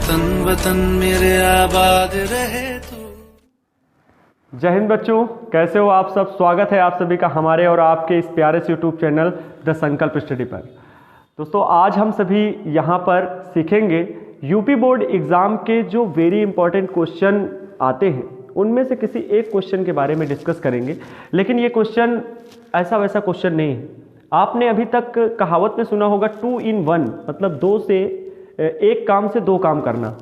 तन वतन मेरे आबाद रहे तू। जय हिंद बच्चों, कैसे हो आप सब। स्वागत है आप सभी का हमारे और आपके इस प्यारे से यूट्यूब चैनल द संकल्प स्टडी पर। दोस्तों, आज हम सभी यहाँ पर सीखेंगे यूपी बोर्ड एग्ज़ाम के जो वेरी इंपॉर्टेंट क्वेश्चन आते हैं उनमें से किसी एक क्वेश्चन के बारे में डिस्कस करेंगे। लेकिन ये क्वेश्चन ऐसा वैसा क्वेश्चन नहीं है। आपने अभी तक कहावत में सुना होगा 2 in 1, मतलब एक काम से दो काम करना,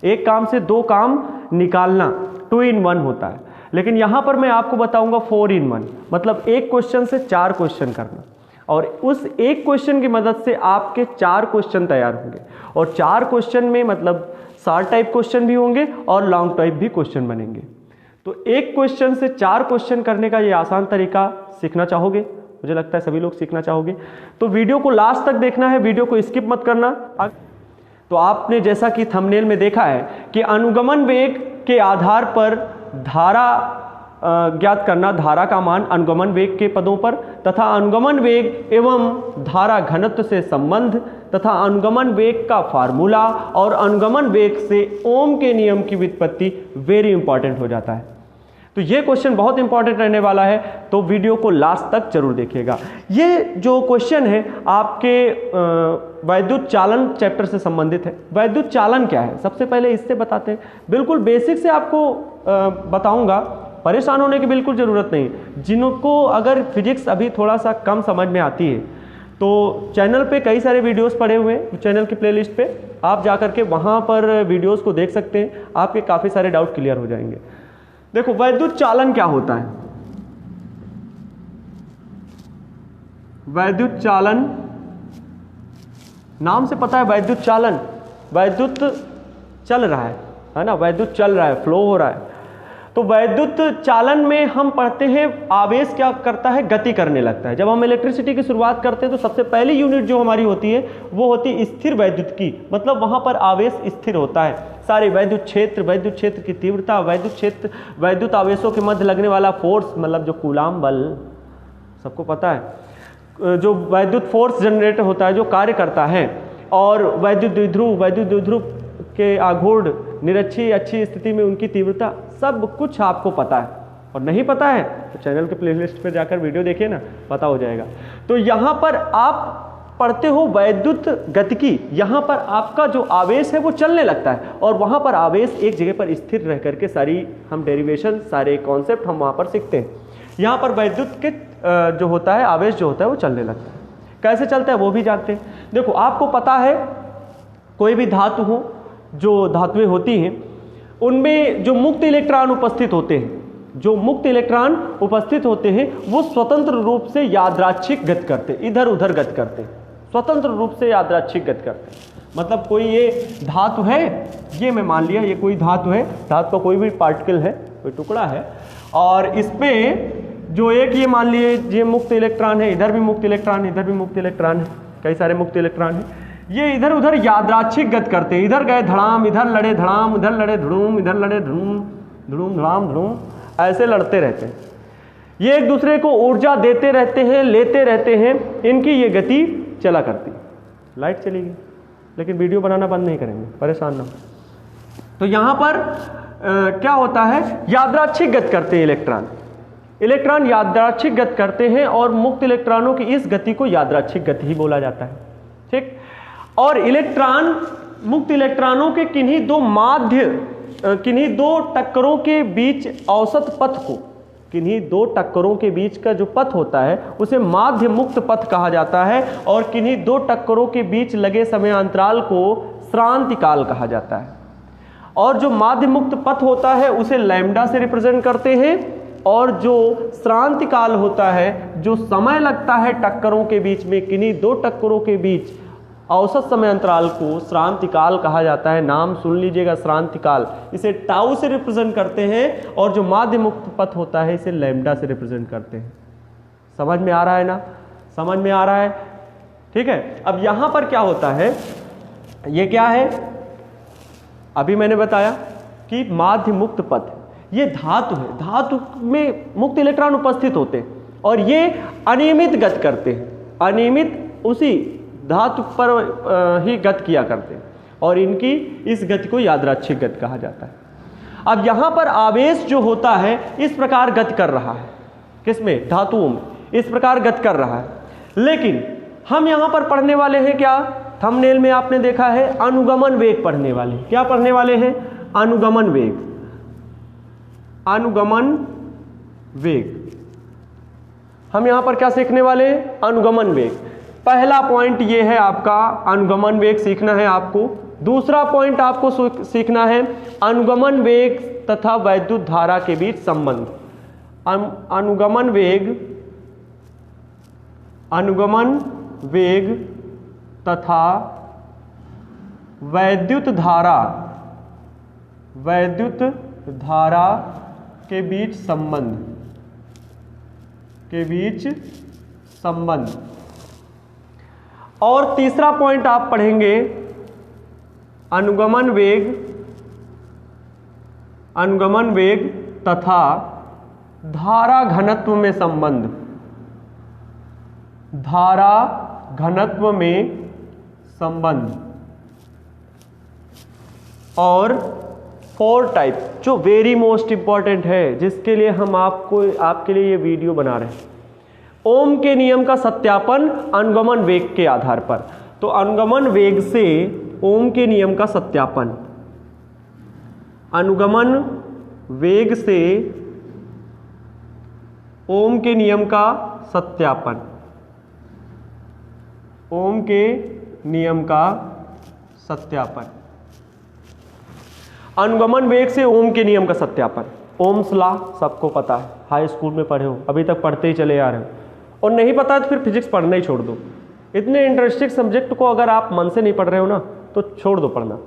एक काम से दो काम निकालना 2 in 1 होता है। लेकिन यहाँ पर मैं आपको बताऊंगा 4 in 1, मतलब एक क्वेश्चन से 4 क्वेश्चन करना, और उस एक क्वेश्चन की मदद से आपके 4 क्वेश्चन तैयार होंगे। और 4 क्वेश्चन में मतलब शॉर्ट टाइप क्वेश्चन भी होंगे और लॉन्ग टाइप भी क्वेश्चन बनेंगे। तो एक क्वेश्चन से 4 क्वेश्चन करने का ये आसान तरीका सीखना चाहोगे? मुझे लगता है सभी लोग सीखना चाहोगे। तो वीडियो को लास्ट तक देखना है, वीडियो को स्किप मत करना। तो आपने जैसा कि थंबनेल में देखा है कि अनुगमन वेग के आधार पर धारा ज्ञात करना, धारा का मान अनुगमन वेग के पदों पर, तथा अनुगमन वेग एवं धारा घनत्व से संबंध, तथा अनुगमन वेग का फार्मूला और अनुगमन वेग से ओम के नियम की व्युत्पत्ति वेरी इंपॉर्टेंट हो जाता है। तो ये क्वेश्चन बहुत इंपॉर्टेंट रहने वाला है, तो वीडियो को लास्ट तक जरूर देखिएगा। ये जो क्वेश्चन है आपके वैद्युत चालन चैप्टर से संबंधित है। वैद्युत चालन क्या है, सबसे पहले इससे बताते हैं। बिल्कुल बेसिक से आपको बताऊंगा, परेशान होने की बिल्कुल ज़रूरत नहीं। जिनको अगर फिजिक्स अभी थोड़ा सा कम समझ में आती है तो चैनल पे कई सारे वीडियोस पड़े हुए हैं, चैनल की प्लेलिस्ट पे आप जा करके वहाँ पर वीडियोस को देख सकते हैं, आपके काफ़ी सारे डाउट क्लियर हो जाएंगे। देखो, वैद्युत चालन क्या होता है। वैद्युत चालन नाम से पता है, वैद्युत चालन, वैद्युत चल रहा है ना, वैद्युत चल रहा है, फ्लो हो रहा है। तो वैद्युत चालन में हम पढ़ते हैं आवेश क्या करता है, गति करने लगता है। जब हम इलेक्ट्रिसिटी की शुरुआत करते हैं तो सबसे पहली यूनिट जो हमारी होती है वो होती है स्थिर वैद्युत की, मतलब वहां पर आवेश स्थिर होता है। सारे वैद्युत क्षेत्र की तीव्रता, वैद्युत आवेशों के मध्य लगने वाला फोर्स, मतलब जो कूलाम बल सबको पता है, जो वैद्युत फोर्स जनरेट होता है, जो कार्य करता है, और वैद्युत द्विध्रुव के आघूर्ण निरक्षी अच्छी स्थिति में उनकी तीव्रता, सब कुछ आपको पता है। और नहीं पता है तो चैनल के प्लेलिस्ट पर जाकर वीडियो देखिए ना, पता हो जाएगा। तो यहाँ पर आप पढ़ते हो वैद्युत गतिकी, यहाँ पर आपका जो आवेश है वो चलने लगता है, और वहाँ पर आवेश एक जगह पर स्थिर रह करके सारी हम डेरिवेशन, सारे कॉन्सेप्ट हम वहाँ पर सीखते हैं। यहाँ पर वैद्युत के जो होता है, आवेश जो होता है वो चलने लगता है। कैसे चलता है वो भी जानते हैं। देखो, आपको पता है कोई भी धातु हो, जो धातुएं होती हैं उनमें जो मुक्त इलेक्ट्रॉन उपस्थित होते हैं, वो स्वतंत्र रूप से यादृच्छिक गति करते, इधर उधर गति करते, स्वतंत्र रूप से यादृच्छिक गति करते। मतलब कोई ये धातु है, ये मैं मान लिया ये कोई धातु है, धातु का कोई भी पार्टिकल है, कोई टुकड़ा है, और इस पे जो एक ये मान लिए ये मुक्त इलेक्ट्रॉन है, इधर भी मुक्त इलेक्ट्रॉन है, इधर भी मुक्त इलेक्ट्रॉन है, कई सारे मुक्त इलेक्ट्रॉन है, ये इधर उधर यादृच्छिक गति करते हैं। इधर गए धड़ाम, इधर लड़े धड़ाम, इधर लड़े धड़ूम, इधर लड़े धड़ूम, धड़ूम धड़ाम धड़ूम, ऐसे लड़ते रहते हैं। ये एक दूसरे को ऊर्जा देते रहते हैं, लेते रहते हैं, इनकी ये गति चला करती। लाइट चली गई, लेकिन वीडियो बनाना बंद नहीं करेंगे, परेशान ना हो। तो यहाँ पर क्या होता है, यादृच्छिक गति करते हैं इलेक्ट्रॉन यादृच्छिक गति करते हैं, और मुक्त इलेक्ट्रॉनों की इस गति को यादृच्छिक गति ही बोला जाता है। ठीक। और मुक्त इलेक्ट्रॉनों के किन्हीं दो टक्करों के बीच औसत पथ को, किन्हीं दो टक्करों के बीच का जो पथ होता है उसे माध्य मुक्त पथ कहा जाता है, और किन्हीं दो टक्करों के बीच लगे समयांतराल को श्रांति काल कहा जाता है। और जो माध्य मुक्त पथ होता है उसे लैम्डा से रिप्रेजेंट करते हैं, और जो श्रांति काल होता है, जो समय लगता है टक्करों के बीच में, किन्हीं दो टक्करों के बीच औसत समय अंतराल को श्रांति काल कहा जाता है। नाम सुन लीजिएगा, श्रांति काल, इसे टाउ से रिप्रेजेंट करते हैं, और जो माध्य मुक्त पथ होता है इसे लैम्डा से रिप्रेजेंट करते हैं। समझ में आ रहा है ना, समझ में आ रहा है? ठीक है। अब यहां पर क्या होता है, ये क्या है, अभी मैंने बताया कि माध्य मुक्त पथ, ये धातु है, धातु में मुक्त इलेक्ट्रॉन उपस्थित होते हैं, और ये अनियमित गति करते हैं, अनियमित उसी धातु पर ही गति किया करते हैं। और इनकी इस गति को यादृच्छिक गति कहा जाता है। अब यहां पर आवेश जो होता है इस प्रकार गति कर रहा है, किसमें? धातुओं में इस प्रकार गति कर रहा है। लेकिन हम यहां पर पढ़ने वाले हैं क्या? थंबनेल में आपने देखा है अनुगमन वेग पढ़ने वाले। क्या पढ़ने वाले हैं? अनुगमन वेग। अनुगमन वेग हम यहां पर क्या सीखने वाले हैं? अनुगमन वेग। पहला पॉइंट ये है आपका, अनुगमन वेग सीखना है आपको। दूसरा पॉइंट आपको सीखना है अनुगमन वेग तथा वैद्युत धारा के बीच संबंध। अनुगमन वेग तथा वैद्युत धारा के बीच संबंध। और तीसरा पॉइंट आप पढ़ेंगे अनुगमन वेग तथा धारा घनत्व में संबंध। धारा घनत्व में संबंध। और 4 टाइप जो वेरी मोस्ट इंपॉर्टेंट है, जिसके लिए हम आपके लिए ये वीडियो बना रहे हैं। ओम के नियम का सत्यापन अनुगमन वेग के आधार पर। तो अनुगमन वेग से ओम के नियम का सत्यापन। अनुगमन वेग से ओम के नियम का सत्यापन। ओम के नियम का सत्यापन। अनुगमन वेग से ओम के नियम का सत्यापन। ओम्स लॉ सबको पता है, हाई स्कूल में पढ़े हो, अभी तक पढ़ते ही चले आ रहे हो। और नहीं पता है तो फिर फिजिक्स पढ़ना ही छोड़ दो। इतने इंटरेस्टिंग सब्जेक्ट को अगर आप मन से नहीं पढ़ रहे हो ना तो छोड़ दो पढ़ना,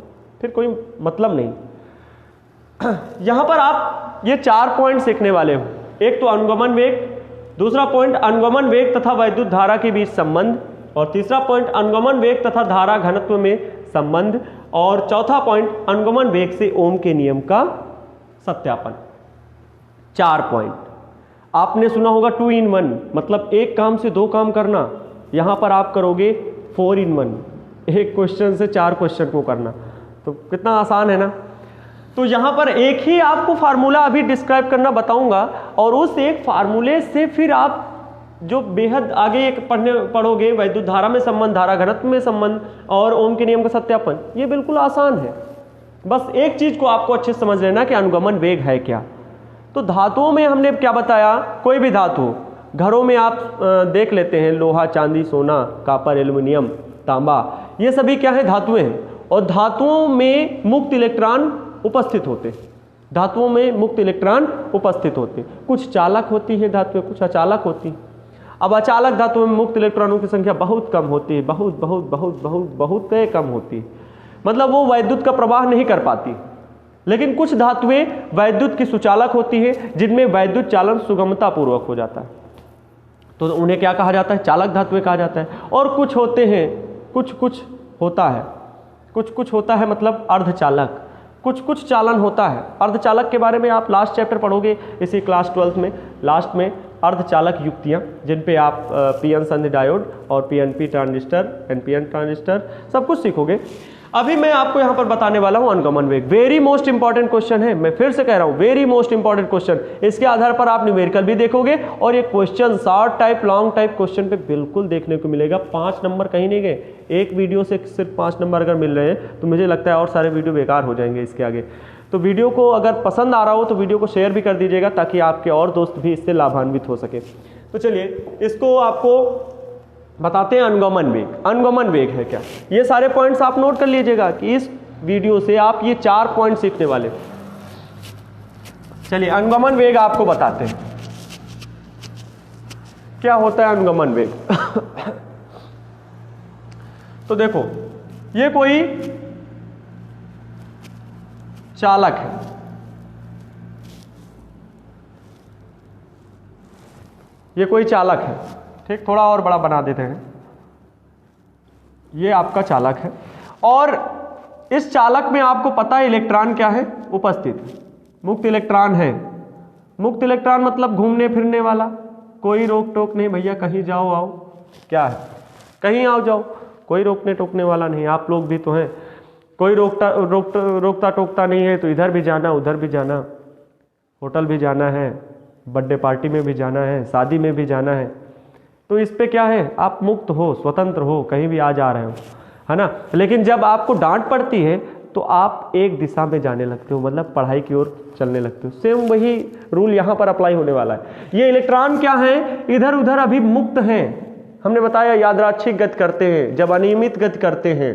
फिर कोई मतलब नहीं। यहां पर आप ये 4 पॉइंट सीखने वाले हो। एक तो अनुगमन वेग, दूसरा पॉइंट अनुगमन वेग तथा वैद्युत धारा के बीच संबंध, और तीसरा पॉइंट अनुगमन वेग तथा धारा घनत्व में संबंध, और चौथा पॉइंट अनुगमन वेग से ओम के नियम का सत्यापन। 4 पॉइंट। आपने सुना होगा 2 in 1, मतलब एक काम से 2 काम करना। यहां पर आप करोगे 4 in 1, एक क्वेश्चन से 4 क्वेश्चन को करना। तो कितना आसान है ना। तो यहां पर एक ही आपको फार्मूला अभी डिस्क्राइब करना बताऊंगा, और उस एक फार्मूले से फिर आप जो बेहद आगे एक पढ़ोगे वैद्युत धारा में संबंध, धारा घनत्व में संबंध और ओम के नियम का सत्यापन। ये बिल्कुल आसान है। बस एक चीज को आपको अच्छे से समझ लेना कि अनुगमन वेग है क्या। तो धातुओं में हमने क्या बताया? कोई भी धातु घरों में आप देख लेते हैं, लोहा, चांदी, सोना, कॉपर, एल्युमिनियम, तांबा, ये सभी क्या है? धातुएं हैं। और धातुओं में मुक्त इलेक्ट्रॉन उपस्थित होते हैं। धातुओं में मुक्त इलेक्ट्रॉन उपस्थित होते हैं। कुछ चालक होती है धातुएं, कुछ अचालक होती है। अब अचालक धातुओं में मुक्त इलेक्ट्रॉनों की संख्या बहुत कम होती है, बहुत कम होती है, मतलब वो वैद्युत का प्रवाह नहीं कर पाती। लेकिन कुछ धातुएं वैद्युत की सुचालक होती है, जिनमें वैद्युत चालन सुगमता पूर्वक हो जाता है, तो उन्हें क्या कहा जाता है? चालक धातुएं कहा जाता है। और कुछ होते हैं, कुछ होता है मतलब अर्धचालक, कुछ चालन होता है। अर्धचालक के बारे में आप लास्ट चैप्टर पढ़ोगे इसी क्लास 12 में, लास्ट में अर्धचालक युक्तियां, जिन पे आप पीएन संधि डायोड और पीएनपी ट्रांजिस्टर, एनपीएन ट्रांजिस्टर सब कुछ सीखोगे। अभी मैं आपको यहां पर बताने वाला हूं अनुगमन वेग। वेरी मोस्ट इंपॉर्टेंट क्वेश्चन है, मैं फिर से कह रहा हूं, वेरी मोस्ट इंपॉर्टेंट क्वेश्चन। इसके आधार पर आप न्यूमेरिकल भी देखोगे, और ये question short type, long type question पे बिल्कुल देखने को मिलेगा। 5 नंबर कहीं नहीं गए। एक वीडियो से सिर्फ 5 नंबर अगर मिल रहे हैं तो मुझे लगता है और सारे वीडियो बेकार हो जाएंगे इसके आगे। तो वीडियो को अगर पसंद आ रहा हो तो वीडियो को शेयर भी कर दीजिएगा, ताकि आपके और दोस्त भी इससे लाभान्वित हो सके। तो चलिए इसको आपको बताते हैं अनुगमन वेग। अनुगमन वेग है क्या? ये सारे पॉइंट्स आप नोट कर लीजिएगा कि इस वीडियो से आप ये 4 पॉइंट सीखने वाले। चलिए अनुगमन वेग आपको बताते हैं क्या होता है अनुगमन वेग। तो देखो, ये कोई चालक है, ये कोई चालक है, ठीक, थोड़ा और बड़ा बना देते हैं। ये आपका चालक है, और इस चालक में आपको पता है इलेक्ट्रॉन क्या है? उपस्थित, मुक्त इलेक्ट्रॉन है। मुक्त इलेक्ट्रॉन मतलब घूमने फिरने वाला, कोई रोक टोक नहीं, भैया कहीं जाओ आओ, क्या है, कहीं आओ जाओ, कोई रोकने टोकने वाला नहीं, आप लोग भी तो हैं। कोई रोकता टोकता नहीं है, तो इधर भी जाना उधर भी जाना, होटल भी जाना है, बर्थडे पार्टी में भी जाना है, शादी में भी जाना है। तो इस पे क्या है, आप मुक्त हो, स्वतंत्र हो, कहीं भी आ जा रहे हो, है ना। लेकिन जब आपको डांट पड़ती है तो आप एक दिशा में जाने लगते हो, मतलब पढ़ाई की ओर चलने लगते हो। सेम वही रूल यहाँ पर अप्लाई होने वाला है। ये इलेक्ट्रॉन क्या है, इधर उधर अभी मुक्त हैं। हमने बताया यादृच्छिक गति करते हैं जब अनियमित गति करते हैं,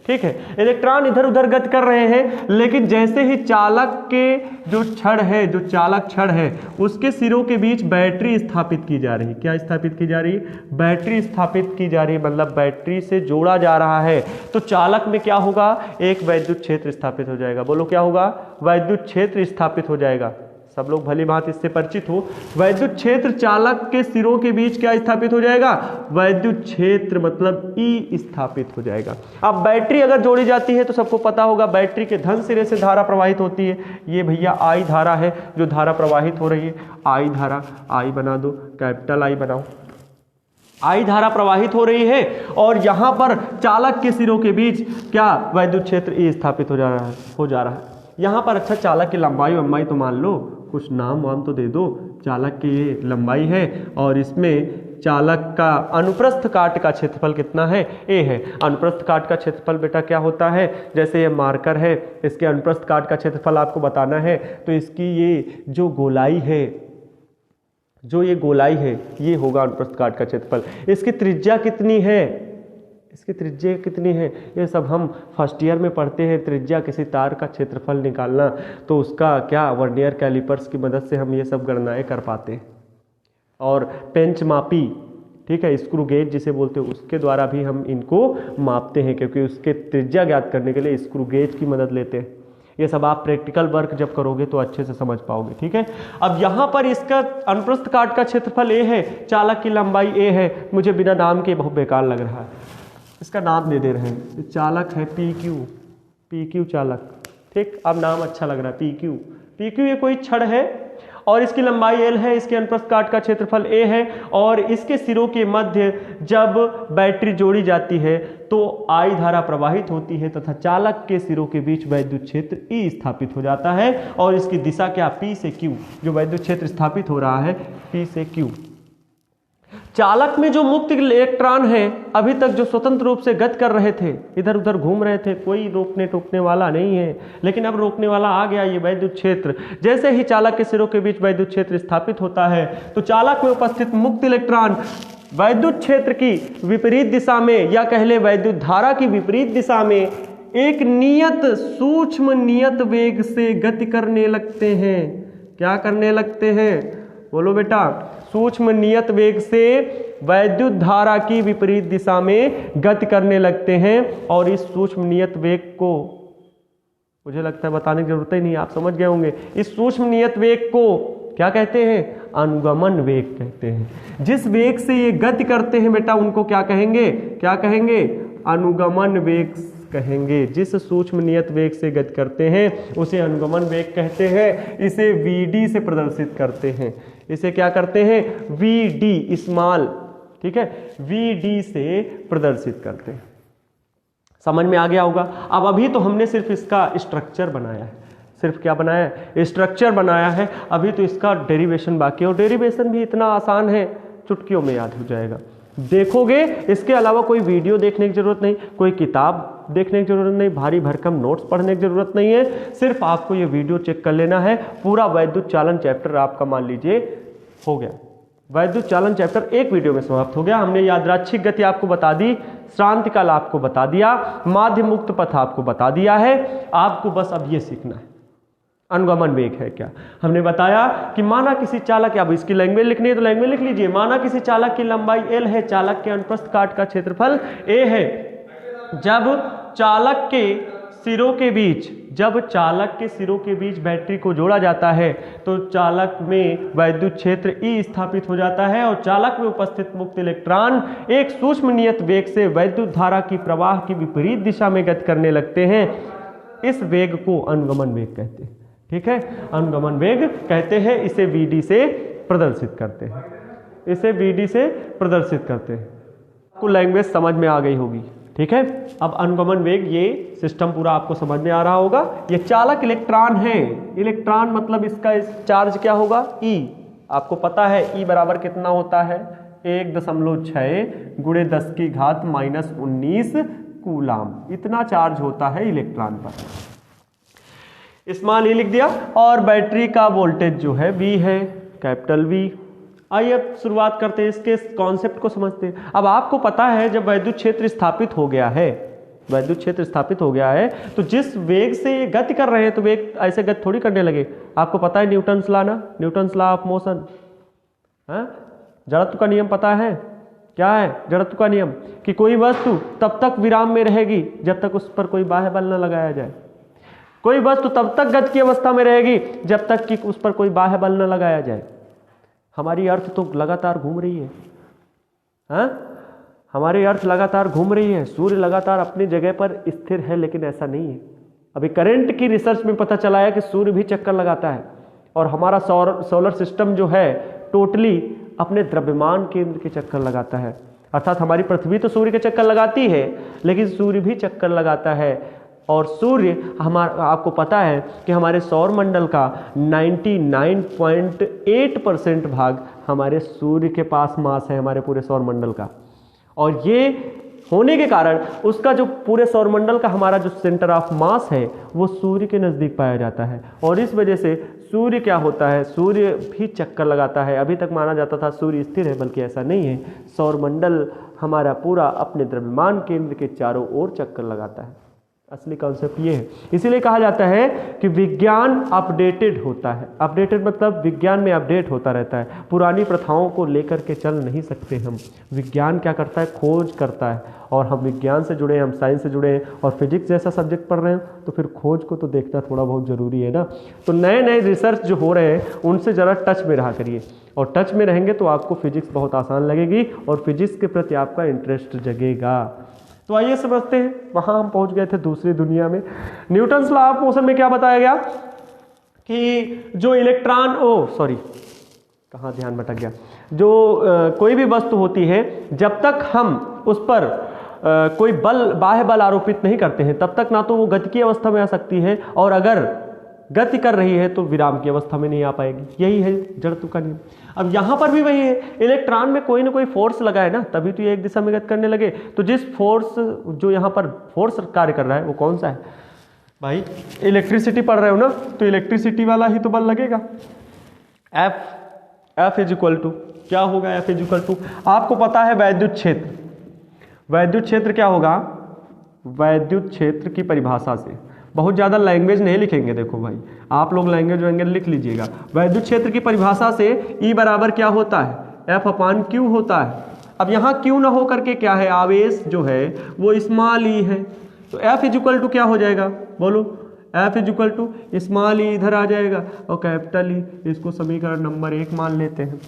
ठीक है। इलेक्ट्रॉन इधर उधर गति कर रहे हैं, लेकिन जैसे ही चालक के जो छड़ है, जो चालक छड़ है, उसके सिरों के बीच बैटरी स्थापित की जा रही है। क्या स्थापित की जा रही है, बैटरी स्थापित की जा रही है, मतलब बैटरी से जोड़ा जा रहा है। तो चालक में क्या होगा, एक वैद्युत क्षेत्र स्थापित हो जाएगा। बोलो क्या होगा, वैद्युत क्षेत्र स्थापित हो जाएगा। सब लोग भली भांति इससे परिचित हो। वैद्युत क्षेत्र चालक के सिरों के बीच क्या स्थापित हो जाएगा, वैद्युत क्षेत्र मतलब ई स्थापित हो जाएगा। अब बैटरी अगर जोड़ी जाती है तो सबको पता होगा बैटरी के धन सिरे से धारा प्रवाहित होती है। ये भैया आई धारा है जो धारा प्रवाहित हो रही है, आई धारा, आई बना दो, कैपिटल आई बनाओ। आई धारा प्रवाहित हो रही है और यहाँ पर चालक के सिरों के बीच क्या वैद्युत क्षेत्र ई स्थापित हो जा रहा है। यहाँ पर अच्छा चालक की लंबाई तो मान लो, कुछ नाम वाम तो दे दो। चालक की ये लंबाई है और इसमें चालक का अनुप्रस्थ काट का क्षेत्रफल कितना है, ए है। अनुप्रस्थ काट का क्षेत्रफल बेटा क्या होता है, जैसे ये मार्कर है, इसके अनुप्रस्थ काट का क्षेत्रफल आपको बताना है। तो इसकी ये जो गोलाई है, ये होगा अनुप्रस्थ काट का क्षेत्रफल। इसकी त्रिज्या कितनी है, इसकी त्रिज्या कितनी है, ये सब हम फर्स्ट ईयर में पढ़ते हैं। त्रिज्या किसी तार का क्षेत्रफल निकालना, तो उसका क्या वर्नियर कैलिपर्स की मदद से हम ये सब गणनाएं कर पाते हैं। और पेंच मापी, ठीक है, स्क्रू गेज जिसे बोलते हैं, उसके द्वारा भी हम इनको मापते हैं, क्योंकि उसके त्रिज्या ज्ञात करने के लिए स्क्रू गेज की मदद लेते हैं। ये सब आप प्रैक्टिकल वर्क जब करोगे तो अच्छे से समझ पाओगे, ठीक है। अब यहाँ पर इसका अनुप्रस्थ काट का क्षेत्रफल ए है, चालक की लंबाई ए है। मुझे बिना नाम के बहुत बेकार लग रहा है, इसका नाम दे रहे हैं। चालक है पी क्यू चालक, ठीक। अब नाम अच्छा लग रहा है, पी क्यू ये कोई छड़ है और इसकी लंबाई एल है, इसके अनुप्रस्थ काट का क्षेत्रफल ए है और इसके सिरों के मध्य जब बैटरी जोड़ी जाती है तो आई धारा प्रवाहित होती है तथा चालक के सिरों के बीच वैद्युत क्षेत्र ई स्थापित हो जाता है। और इसकी दिशा क्या, पी से क्यू, जो वैद्युत क्षेत्र स्थापित हो रहा है पी से क्यू। चालक में जो मुक्त इलेक्ट्रॉन है, अभी तक जो स्वतंत्र रूप से गति कर रहे थे, इधर उधर घूम रहे थे, कोई रोकने टोकने वाला नहीं है, लेकिन अब रोकने वाला आ गया, ये वैद्युत क्षेत्र। जैसे ही चालक के सिरों के बीच वैद्युत क्षेत्र स्थापित होता है तो चालक में उपस्थित मुक्त इलेक्ट्रॉन वैद्युत क्षेत्र की विपरीत दिशा में, या कह ले वैद्युत धारा की विपरीत दिशा में एक नियत सूक्ष्म नियत वेग से गति करने लगते हैं। क्या करने लगते हैं, बोलो बेटा, सूक्ष्म नियत वेग से वैद्युत धारा की विपरीत दिशा में गति करने लगते हैं। और इस सूक्ष्म नियत वेग को मुझे लगता है बताने की जरूरत ही नहीं, आप समझ गए होंगे। इस सूक्ष्म नियत वेग को क्या कहते हैं, अनुगमन वेग कहते हैं। जिस वेग से ये गति करते हैं बेटा, उनको क्या कहेंगे, क्या कहेंगे, अनुगमन वेग कहेंगे। जिस सूक्ष्म नियत वेग से गति करते हैं उसे अनुगमन वेग कहते हैं। इसे Vd से प्रदर्शित करते हैं। इसे क्या करते हैं, Vd स्मॉल, ठीक है, Vd से प्रदर्शित करते हैं। समझ में आ गया होगा। अब अभी तो हमने सिर्फ इसका स्ट्रक्चर बनाया है, सिर्फ क्या बनाया है, स्ट्रक्चर बनाया है। अभी तो इसका डेरिवेशन बाकी है और डेरिवेशन भी इतना आसान है, चुटकियों में याद हो जाएगा। देखोगे, इसके अलावा कोई वीडियो देखने की जरूरत नहीं, कोई किताब देखने की जरूरत नहीं, भारी भरकम नोट्स पढ़ने की जरूरत नहीं है। सिर्फ आपको ये वीडियो चेक कर लेना है। पूरा वैद्युत चालन चैप्टर आपका मान लीजिए हो गया। वैद्युत चालन चैप्टर एक वीडियो में समाप्त हो गया। हमने यादृच्छिक गति आपको बता दी, श्रांतिकाल आपको बता दिया, माध्य मुक्त पथ आपको बता दिया है। आपको बस अब ये सीखना है अनुगमन वेग है क्या। हमने बताया कि माना किसी चालक, अब इसकी लैंग्वेज लिखनी है तो लैंग्वेज लिख लीजिए। माना किसी चालक की लंबाई l है, चालक के अनुप्रस्थ काट का क्षेत्रफल a है। जब चालक के सिरों के बीच बैटरी को जोड़ा जाता है तो चालक में वैद्युत क्षेत्र E स्थापित हो जाता है और चालक में उपस्थित मुक्त इलेक्ट्रॉन एक सूक्ष्म नियत वेग से वैद्युत धारा की प्रवाह की विपरीत दिशा में गति करने लगते हैं। इस वेग को अनुगमन वेग कहते हैं, ठीक है, अनुगमन वेग कहते हैं। इसे Vd से प्रदर्शित करते हैं, इसे Vd से प्रदर्शित करते हैं। आपको लैंग्वेज समझ में आ गई होगी, ठीक है। अब अनुगमन वेग, ये सिस्टम पूरा आपको समझ में आ रहा होगा। ये चालक इलेक्ट्रॉन है, इलेक्ट्रॉन मतलब इसका चार्ज क्या होगा, ई। आपको पता है ई बराबर कितना होता है, 1.6 गुणे 10 की घात -19 कूलाम, इतना चार्ज होता है इलेक्ट्रॉन पर। स्मॉल ई लिख दिया। और बैटरी का वोल्टेज जो है V है, कैपिटल V। आइए अब शुरुआत करते हैं, इसके कॉन्सेप्ट को समझते हैं। अब आपको पता है जब विद्युत क्षेत्र स्थापित हो गया है, विद्युत क्षेत्र स्थापित हो गया है, तो जिस वेग से ये गति कर रहे हैं, तो वेग ऐसे गति थोड़ी करने लगे। आपको पता है न्यूटन्स लॉ ना, न्यूटन्स लॉ ऑफ मोशन, जड़त्व का नियम पता है, क्या है जड़त्व का नियम, कि कोई वस्तु तब तक विराम में रहेगी जब तक उस पर कोई बाह्य बल न लगाया जाए। कोई वस्तु तब तक गति की अवस्था में रहेगी जब तक कि उस पर कोई बाह्य बल न लगाया जाए। हमारी अर्थ तो लगातार घूम रही है, हमारी अर्थ लगातार घूम रही है, सूर्य लगातार अपनी जगह पर स्थिर है, लेकिन ऐसा नहीं है। अभी करंट की रिसर्च में पता चला है कि सूर्य भी चक्कर लगाता है, और हमारा सोलर सिस्टम जो है टोटली अपने द्रव्यमान केंद्र के चक्कर लगाता है। अर्थात हमारी पृथ्वी तो सूर्य के चक्कर लगाती है, लेकिन सूर्य भी चक्कर लगाता है। और सूर्य आपको पता है कि हमारे सौर मंडल का 99.8% भाग हमारे सूर्य के पास मास है, हमारे पूरे सौर मंडल का। और ये होने के कारण उसका जो पूरे सौरमंडल का हमारा जो सेंटर ऑफ मास है वो सूर्य के नज़दीक पाया जाता है। और इस वजह से सूर्य क्या होता है, सूर्य भी चक्कर लगाता है। अभी तक माना जाता था सूर्य स्थिर है, बल्कि ऐसा नहीं है। सौरमंडल हमारा पूरा अपने द्रव्यमान केंद्र के चारों ओर चक्कर लगाता है। असली कॉन्सेप्ट ये है। इसीलिए कहा जाता है कि विज्ञान अपडेटेड होता है। अपडेटेड मतलब विज्ञान में अपडेट होता रहता है। पुरानी प्रथाओं को लेकर के चल नहीं सकते हम। विज्ञान क्या करता है, खोज करता है। और हम विज्ञान से जुड़े हैं, हम साइंस से जुड़े हैं, और फिजिक्स जैसा सब्जेक्ट पढ़ रहे हैं, तो फिर खोज को तो देखना थोड़ा बहुत ज़रूरी है ना। तो नए नए रिसर्च जो हो रहे हैं उनसे ज़रा टच में रहा करिए, और टच में रहेंगे तो आपको फिजिक्स बहुत आसान लगेगी और फिजिक्स के प्रति आपका इंटरेस्ट जगेगा। तो आइए समझते हैं। वहाँ हम पहुँच गए थे दूसरी दुनिया में। न्यूटन्स लॉ ऑफ मोशन में क्या बताया गया कि जो इलेक्ट्रॉन, कहाँ ध्यान भटक गया, जो कोई भी वस्तु होती है, जब तक हम उस पर कोई बल, बाह्य बल आरोपित नहीं करते हैं, तब तक ना तो वो गति की अवस्था में आ सकती है, और अगर गति कर रही है तो विराम की अवस्था में नहीं आ पाएगी। यही है जड़त्व का नियम। अब यहाँ पर भी वही है, इलेक्ट्रॉन में कोई ना कोई फोर्स लगा है ना, तभी तो ये एक दिशा में गति करने लगे। तो जिस फोर्स, जो यहाँ पर फोर्स कार्य कर रहा है, वो कौन सा है भाई? इलेक्ट्रिसिटी पढ़ रहे हो ना, तो इलेक्ट्रिसिटी वाला ही तो बल लगेगा। F इज इक्वल टू क्या होगा? F इज इक्वल टू, आपको पता है वैद्युत क्षेत्र। वैद्युत क्षेत्र क्या होगा? वैद्युत क्षेत्र की परिभाषा से, बहुत ज़्यादा लैंग्वेज नहीं लिखेंगे, देखो भाई आप लोग लैंग्वेज वैंग्वेज लिख लीजिएगा। वैद्युत क्षेत्र की परिभाषा से E बराबर क्या होता है? F/Q होता है। अब यहाँ Q ना हो करके क्या है, आवेश जो है वो स्मॉल e है, तो F इज इक्वल टू क्या हो जाएगा, बोलो? F is equal to small e इधर आ जाएगा और कैपिटल E, इसको समीकरण नंबर 1 मान लेते हैं।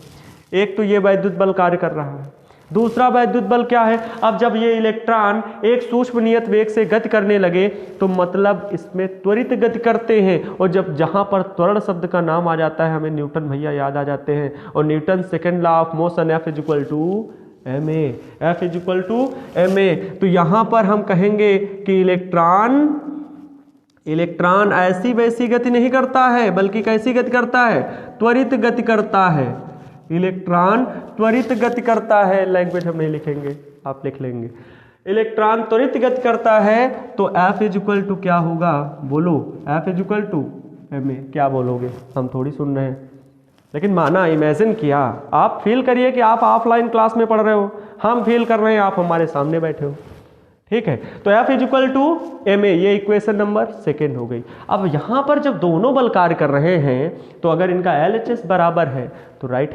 एक तो ये वैद्युत बल कार्य कर रहा है। दूसरा वैद्युत बल क्या है? अब जब ये इलेक्ट्रॉन एक सूक्ष्म नियत वेग से गति करने लगे तो मतलब इसमें त्वरित गति करते हैं, और जब जहाँ पर त्वरण शब्द का नाम आ जाता है हमें न्यूटन भैया याद आ जाते हैं, और Newton second law of motion F is equal to ma, F is equal to ma। तो यहाँ पर हम कहेंगे कि इलेक्ट्रॉन ऐसी वैसी गति नहीं करता है, बल्कि कैसी गति करता है? त्वरित गति करता है। इलेक्ट्रॉन त्वरित गति करता है, लैंग्वेज हम नहीं लिखेंगे, आप लिख लेंगे। इलेक्ट्रॉन त्वरित गति करता है, तो F इज इक्वल टू क्या होगा, बोलो? F is equal to ma। क्या बोलोगे? हम थोड़ी सुन रहे हैं, लेकिन माना, इमेजिन किया, आप फील करिए कि आप ऑफलाइन क्लास में पढ़ रहे हो, हम फील कर रहे हैं आप हमारे सामने बैठे हो, ठीक है। तो F is equal to ma, ये इक्वेशन नंबर 2 हो गई। अब यहाँ पर जब दोनों बल कार्य कर रहे हैं, तो अगर इनका LHS बराबर है तो राइट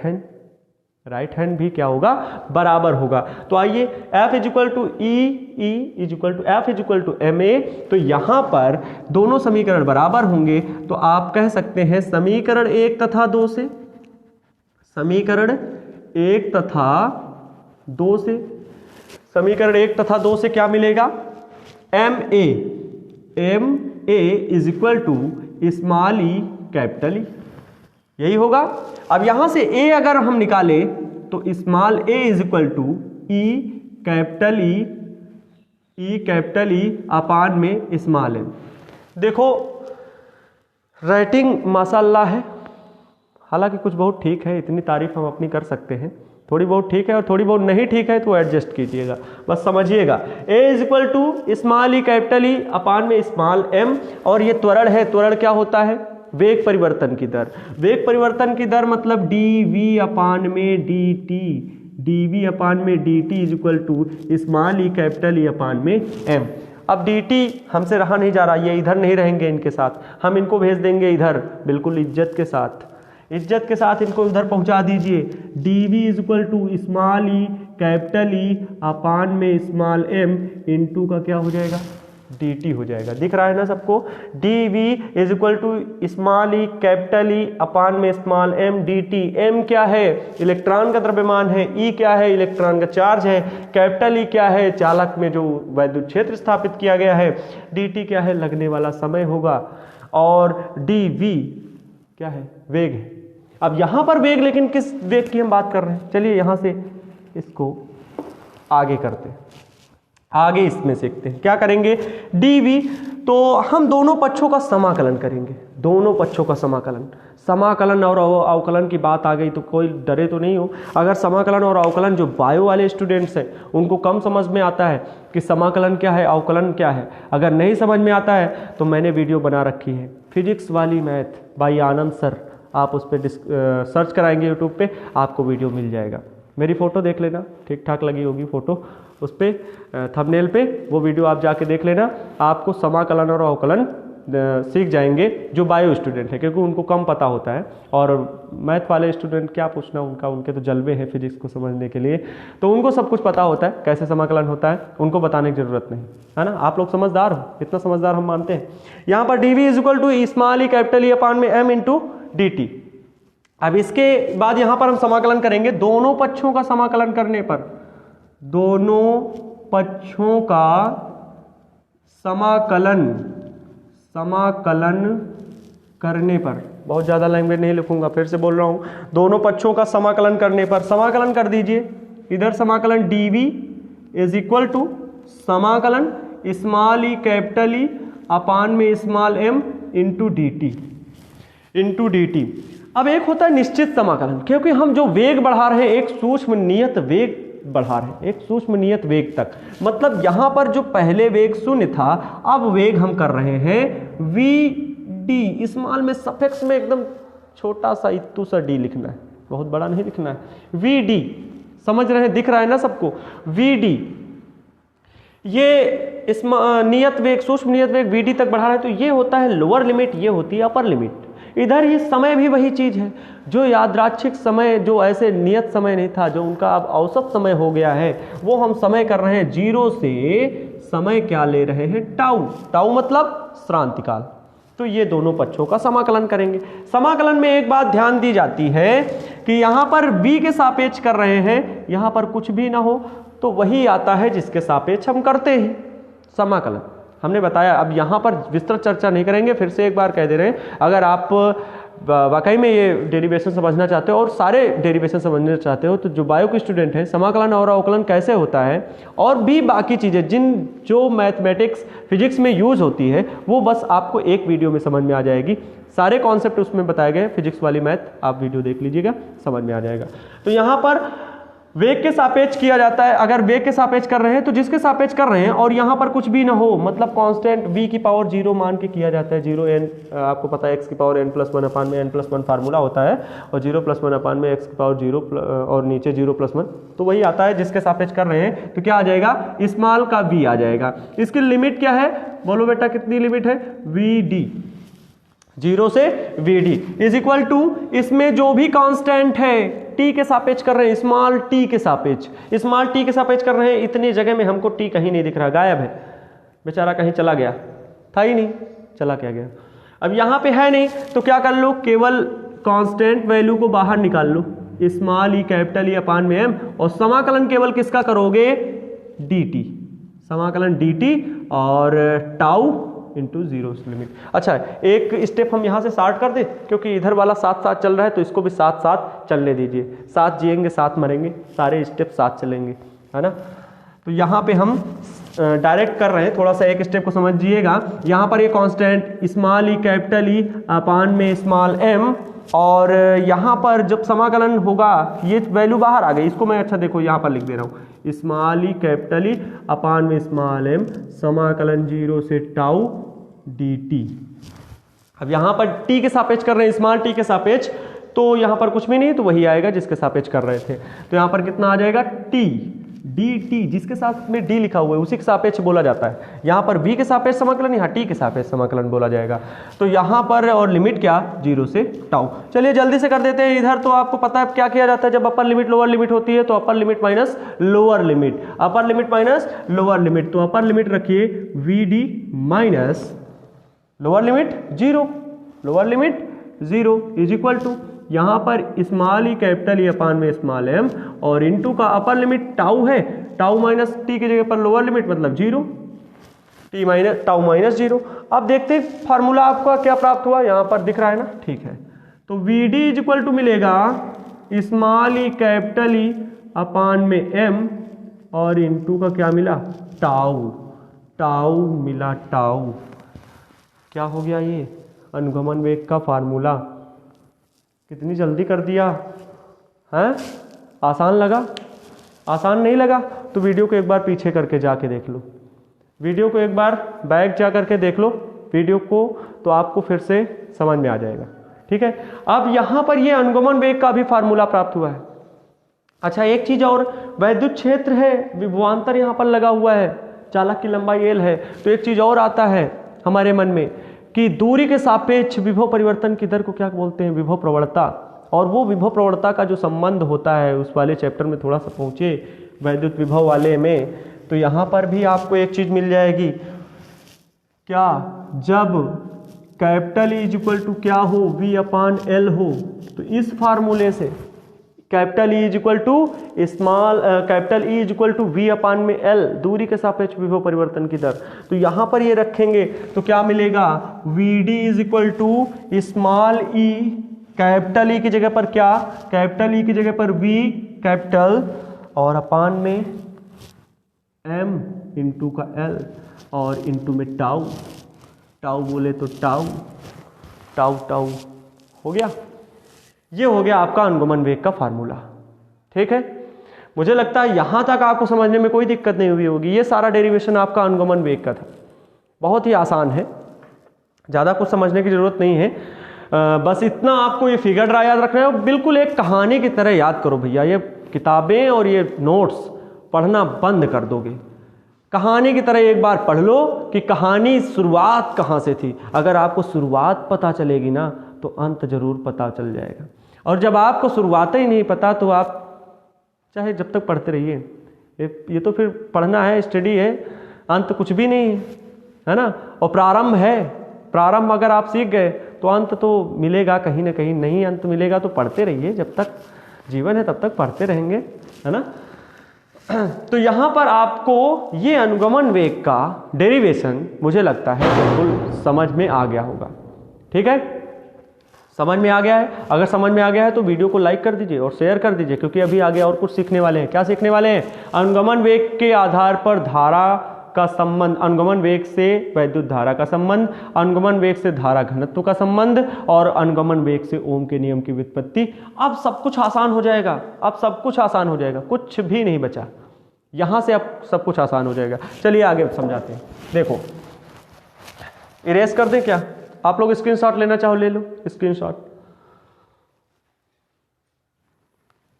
हैंड भी क्या होगा, बराबर होगा। तो आइए F is equal to E is equal to F is equal to ma। तो यहाँ पर दोनों समीकरण बराबर होंगे, तो आप कह सकते हैं समीकरण 1 तथा 2 से, समीकरण 1 तथा 2 से, समीकरण 1 तथा 2 से क्या मिलेगा? ma is equal to small e capital E, यही होगा। अब यहां से a अगर हम निकालें तो small a is equal to E capital E E capital E upon में स्मॉल एम। देखो राइटिंग माशाल्लाह है, हालांकि कुछ बहुत ठीक है, इतनी तारीफ हम अपनी कर सकते हैं, थोड़ी बहुत ठीक है और थोड़ी बहुत नहीं ठीक है तो एडजस्ट कीजिएगा, बस समझिएगा। A is equal to small E capital E upon में स्मॉल एम, और ये त्वरण है। त्वरण क्या होता है? वेग परिवर्तन की दर। वेग परिवर्तन की दर मतलब डी वी अपान में D T, D V upon में D T is equal to small E capital E upon में एम। अब डी टी हमसे रहा नहीं जा रहा, ये इधर नहीं रहेंगे इनके साथ, हम इनको भेज देंगे इधर, बिल्कुल इज्जत के साथ, इज्जत के साथ इनको उधर पहुंचा दीजिए। D V is equal to small E capital E upon में स्मॉल एम इंटू का क्या हो जाएगा? डी टी हो जाएगा। दिख रहा है ना सबको? D V is equal to small E capital E upon में small M D T. M क्या है? इलेक्ट्रॉन का द्रव्यमान है। ई क्या है? इलेक्ट्रॉन का चार्ज है। कैपिटल ई क्या है? चालक में जो वैद्युत क्षेत्र स्थापित किया गया है। डी टी क्या है? लगने वाला समय होगा। और डी वी क्या है? वेग है। अब यहां पर वेग, लेकिन किस वेग की हम बात कर रहे हैं? चलिए यहां से इसको आगे करते हैं, आगे इसमें सीखते हैं। क्या करेंगे? dv, तो हम दोनों पक्षों का समाकलन करेंगे, दोनों पक्षों का समाकलन। समाकलन और अवकलन की बात आ गई तो कोई डरे तो नहीं हो। अगर समाकलन और अवकलन जो बायो वाले स्टूडेंट्स हैं उनको कम समझ में आता है कि समाकलन क्या है, अवकलन क्या है, अगर नहीं समझ में आता है तो मैंने वीडियो बना रखी है फिजिक्स वाली मैथ बाई आनंद सर, आप उस पर सर्च कराएंगे यूट्यूब पे, आपको वीडियो मिल जाएगा। मेरी फ़ोटो देख लेना, ठीक ठाक लगी होगी फ़ोटो उस पर थंबनेल पे, वो वीडियो आप जाके देख लेना, आपको समाकलन और अवकलन सीख जाएंगे जो बायो स्टूडेंट है, क्योंकि उनको कम पता होता है। और मैथ वाले स्टूडेंट क्या पूछना उनका, उनके तो जलवे हैं फिजिक्स को समझने के लिए, तो उनको सब कुछ पता होता है कैसे समाकलन होता है, उनको बताने की ज़रूरत नहीं है ना। आप लोग समझदार हो, इतना समझदार हम मानते हैं। यहाँ पर D V is equal to small E capital E upon में एम इंटू डी टी। अब इसके बाद यहाँ पर हम समाकलन करेंगे, दोनों पक्षों का समाकलन करने पर, दोनों पक्षों का समाकलन करने पर, बहुत ज़्यादा लैंग्वेज नहीं लिखूंगा, फिर से बोल रहा हूँ, दोनों पक्षों का समाकलन करने पर, समाकलन कर दीजिए इधर, समाकलन D V is equal to समाकलन small E capital E upon में small M into D T. अब एक होता है निश्चित समाकलन, क्योंकि हम जो वेग बढ़ा रहे हैं एक सूक्ष्म नियत वेग बढ़ा रहे हैं, एक सूक्ष्म नियत वेग तक, मतलब यहां पर जो पहले वेग 0 था, अब वेग हम कर रहे हैं वी डी, स्मॉल में सफिक्स में एकदम छोटा सा इत्तू सा डी लिखना है, बहुत बड़ा नहीं लिखना है, वी डी। समझ रहे हैं? दिख रहा है ना सबको? वी डी, ये इस नियत वेग, सूक्ष्म नियत वेग वी डी तक बढ़ा रहे हैं, तो ये होता है लोअर लिमिट, ये होती है अपर लिमिट। इधर ये समय भी वही चीज है, जो यादृच्छिक समय, जो ऐसे नियत समय नहीं था, जो उनका अब औसत समय हो गया है, वो हम समय कर रहे हैं 0 से समय क्या ले रहे हैं? टाउ। टाउ मतलब श्रांति काल। तो ये दोनों पक्षों का समाकलन करेंगे। समाकलन में एक बात ध्यान दी जाती है कि यहाँ पर v के सापेक्ष कर रहे हैं, यहाँ पर कुछ भी ना हो तो वही आता है जिसके सापेक्ष हम करते हैं समाकलन। हमने बताया, अब यहाँ पर विस्तृत चर्चा नहीं करेंगे, फिर से एक बार कह दे रहे हैं, अगर आप वाकई में ये डेरिवेशन समझना चाहते हो और सारे डेरिवेशन समझना चाहते हो, तो जो बायो के स्टूडेंट हैं, समाकलन और अवकलन कैसे होता है और भी बाकी चीज़ें जो मैथमेटिक्स फिजिक्स में यूज़ होती है, वो बस आपको एक वीडियो में समझ में आ जाएगी। सारे कॉन्सेप्ट उसमें बताए गए, फिजिक्स वाली मैथ, आप वीडियो देख लीजिएगा, समझ में आ जाएगा। तो यहाँ पर वेग के सापेक्ष किया जाता है। अगर वेग के सापेक्ष कर रहे हैं तो जिसके सापेक्ष कर रहे हैं और यहाँ पर कुछ भी ना हो, मतलब कांस्टेंट v की पावर 0 मान के किया जाता है। 0 n, आपको पता है x की पावर n+1 अपान में n+1 फार्मूला होता है, और 0+1 अपान में x की पावर 0 और नीचे 0+1, तो वही आता है जिसके सापेक्ष कर रहे हैं। तो क्या आ जाएगा? स्मॉल का v आ जाएगा। इसकी लिमिट क्या है? बोलो बेटा, कितनी लिमिट है? vd, 0 से vd इज इक्वल टू, इसमें जो भी कांस्टेंट है t के सापेक्ष कर रहे हैं, स्मॉल t के सापेक्ष, स्मॉल t के सापेक्ष कर रहे हैं। इतनी जगह में हमको t कहीं नहीं दिख रहा, गायब है बेचारा, कहीं चला गया, था ही नहीं, चला क्या गया। अब यहाँ पे है नहीं, तो क्या कर लो? केवल कांस्टेंट वैल्यू को बाहर निकाल लो, small E capital E upon में m, और समाकलन केवल किसका करोगे? dt, समाकलन dt और टाउ इंटू 0 लिमिट। अच्छा, एक स्टेप हम यहाँ से स्टार्ट कर दें, क्योंकि इधर वाला साथ साथ चल रहा है, तो इसको भी साथ साथ चलने दीजिए। साथ जिएंगे साथ मरेंगे, सारे स्टेप साथ चलेंगे, है ना। तो यहाँ पे हम डायरेक्ट कर रहे हैं, थोड़ा सा एक स्टेप को समझिएगा। यहाँ पर ये constant small E capital E upon में स्मॉल एम, और यहाँ पर जब समाकलन होगा ये वैल्यू बाहर आ गई, इसको मैं अच्छा देखो यहाँ पर लिख दे रहा हूँ, small E capital E upon में स्मॉल एम समाकलन 0 से टाउ डी टी। अब यहाँ पर टी के सापेक्ष कर रहे हैं, स्मॉल टी के सापेक्ष, तो यहाँ पर कुछ भी नहीं तो वही आएगा जिसके सापेक्ष कर रहे थे। तो यहाँ पर कितना आ जाएगा टी डी टी, जिसके साथ में डी लिखा हुआ है उसी के सापेक्ष बोला जाता है। यहाँ पर v के सापेक्ष समाकलन, यहाँ टी के सापेक्ष समाकलन बोला जाएगा। तो यहाँ पर और लिमिट क्या 0 से टाउ। चलिए जल्दी से कर देते हैं। इधर तो आपको पता है क्या किया जाता है जब अपर लिमिट लोअर लिमिट होती है, तो upper limit minus lower limit, upper limit minus lower limit. तो अपर लिमिट रखिए V D minus lower limit 0, lower limit 0 is equal to यहाँ पर small E capital E upon में small M, और into का अपर लिमिट टाउ है, tau minus T की जगह पर लोअर लिमिट मतलब 0, टी माइनस टाउ माइनस 0। अब देखते हैं फार्मूला आपका क्या प्राप्त हुआ, यहाँ पर दिख रहा है ना, ठीक है। तो V D is equal to मिलेगा small E capital E upon में एम, और इनटू का क्या मिला टाउ, टाउ मिला टाउ। क्या हो गया ये अनुगमन वेग का फार्मूला। कितनी जल्दी कर दिया है, आसान लगा? आसान नहीं लगा तो वीडियो को एक बार पीछे करके जाके देख लो, वीडियो को एक बार बैक जा करके देख लो वीडियो को, तो आपको फिर से समझ में आ जाएगा। ठीक है, अब यहाँ पर ये अनुगमन वेग का भी फार्मूला प्राप्त हुआ है। अच्छा एक चीज और, वैद्युत क्षेत्र है, विभवांतर यहाँ पर लगा हुआ है, चालक की लंबाई एल है, तो एक चीज और आता है हमारे मन में कि दूरी के सापेक्ष विभव परिवर्तन की दर को क्या बोलते हैं, विभव प्रवणता। और वो विभव प्रवणता का जो संबंध होता है उस वाले चैप्टर में थोड़ा सा पहुंचे वैद्युत विभव वाले में, तो यहाँ पर भी आपको एक चीज मिल जाएगी, क्या जब capital E is equal to क्या हो वी अपान एल हो, तो इस फार्मूले से capital E is equal to small capital E is equal to V upon में एल, दूरी के सापेक्ष विभव परिवर्तन की दर। तो यहाँ पर ये रखेंगे तो क्या मिलेगा, V D is equal to small E capital E की जगह पर क्या, कैपिटल ई की जगह पर वी कैपिटल और अपान में एम इंटू का एल और इंटू में टाउ, टाउ बोले तो टाउ, टाउ टाउ हो गया। ये हो गया आपका अनुगमन वेग का फार्मूला। ठीक है, मुझे लगता है यहां तक आपको समझने में कोई दिक्कत नहीं हुई होगी। ये सारा डेरिवेशन आपका अनुगमन वेग का था, बहुत ही आसान है, ज़्यादा कुछ समझने की जरूरत नहीं है। बस इतना आपको ये फिगर ड्रा याद रखना है, बिल्कुल एक कहानी की तरह याद करो भैया। ये किताबें और ये नोट्स पढ़ना बंद कर दोगे, कहानी की तरह एक बार पढ़ लो कि कहानी शुरुआत कहाँ से थी। अगर आपको शुरुआत पता चलेगी ना तो अंत जरूर पता चल जाएगा, और जब आपको शुरुआत ही नहीं पता तो आप चाहे जब तक पढ़ते रहिए, ये तो फिर पढ़ना है, स्टडी है, अंत कुछ भी नहीं है ना। और प्रारंभ है, प्रारंभ अगर आप सीख गए तो अंत तो मिलेगा कहीं ना कहीं, नहीं अंत मिलेगा तो पढ़ते रहिए, जब तक जीवन है तब तक पढ़ते रहेंगे, है ना। तो यहाँ पर आपको ये अनुगमन वेग का डेरिवेशन मुझे लगता है बिल्कुल समझ में आ गया होगा। ठीक है, समझ में आ गया है? अगर समझ में आ गया है तो वीडियो को लाइक कर दीजिए और शेयर कर दीजिए, क्योंकि अभी आगे और कुछ सीखने वाले हैं। क्या सीखने वाले हैं? अनुगमन वेग के आधार पर धारा का संबंध, अनुगमन वेग से वैद्युत धारा का संबंध, अनुगमन वेग से धारा घनत्व का संबंध, और अनुगमन वेग से ओम के नियम की व्युत्पत्ति। अब सब कुछ आसान हो जाएगा, अब सब कुछ आसान हो जाएगा, कुछ भी नहीं बचा यहां से, अब सब कुछ आसान हो जाएगा। चलिए आगे समझाते हैं। देखो इरेज कर दें क्या? आप लोग स्क्रीनशॉट लेना चाहो ले लो, स्क्रीनशॉट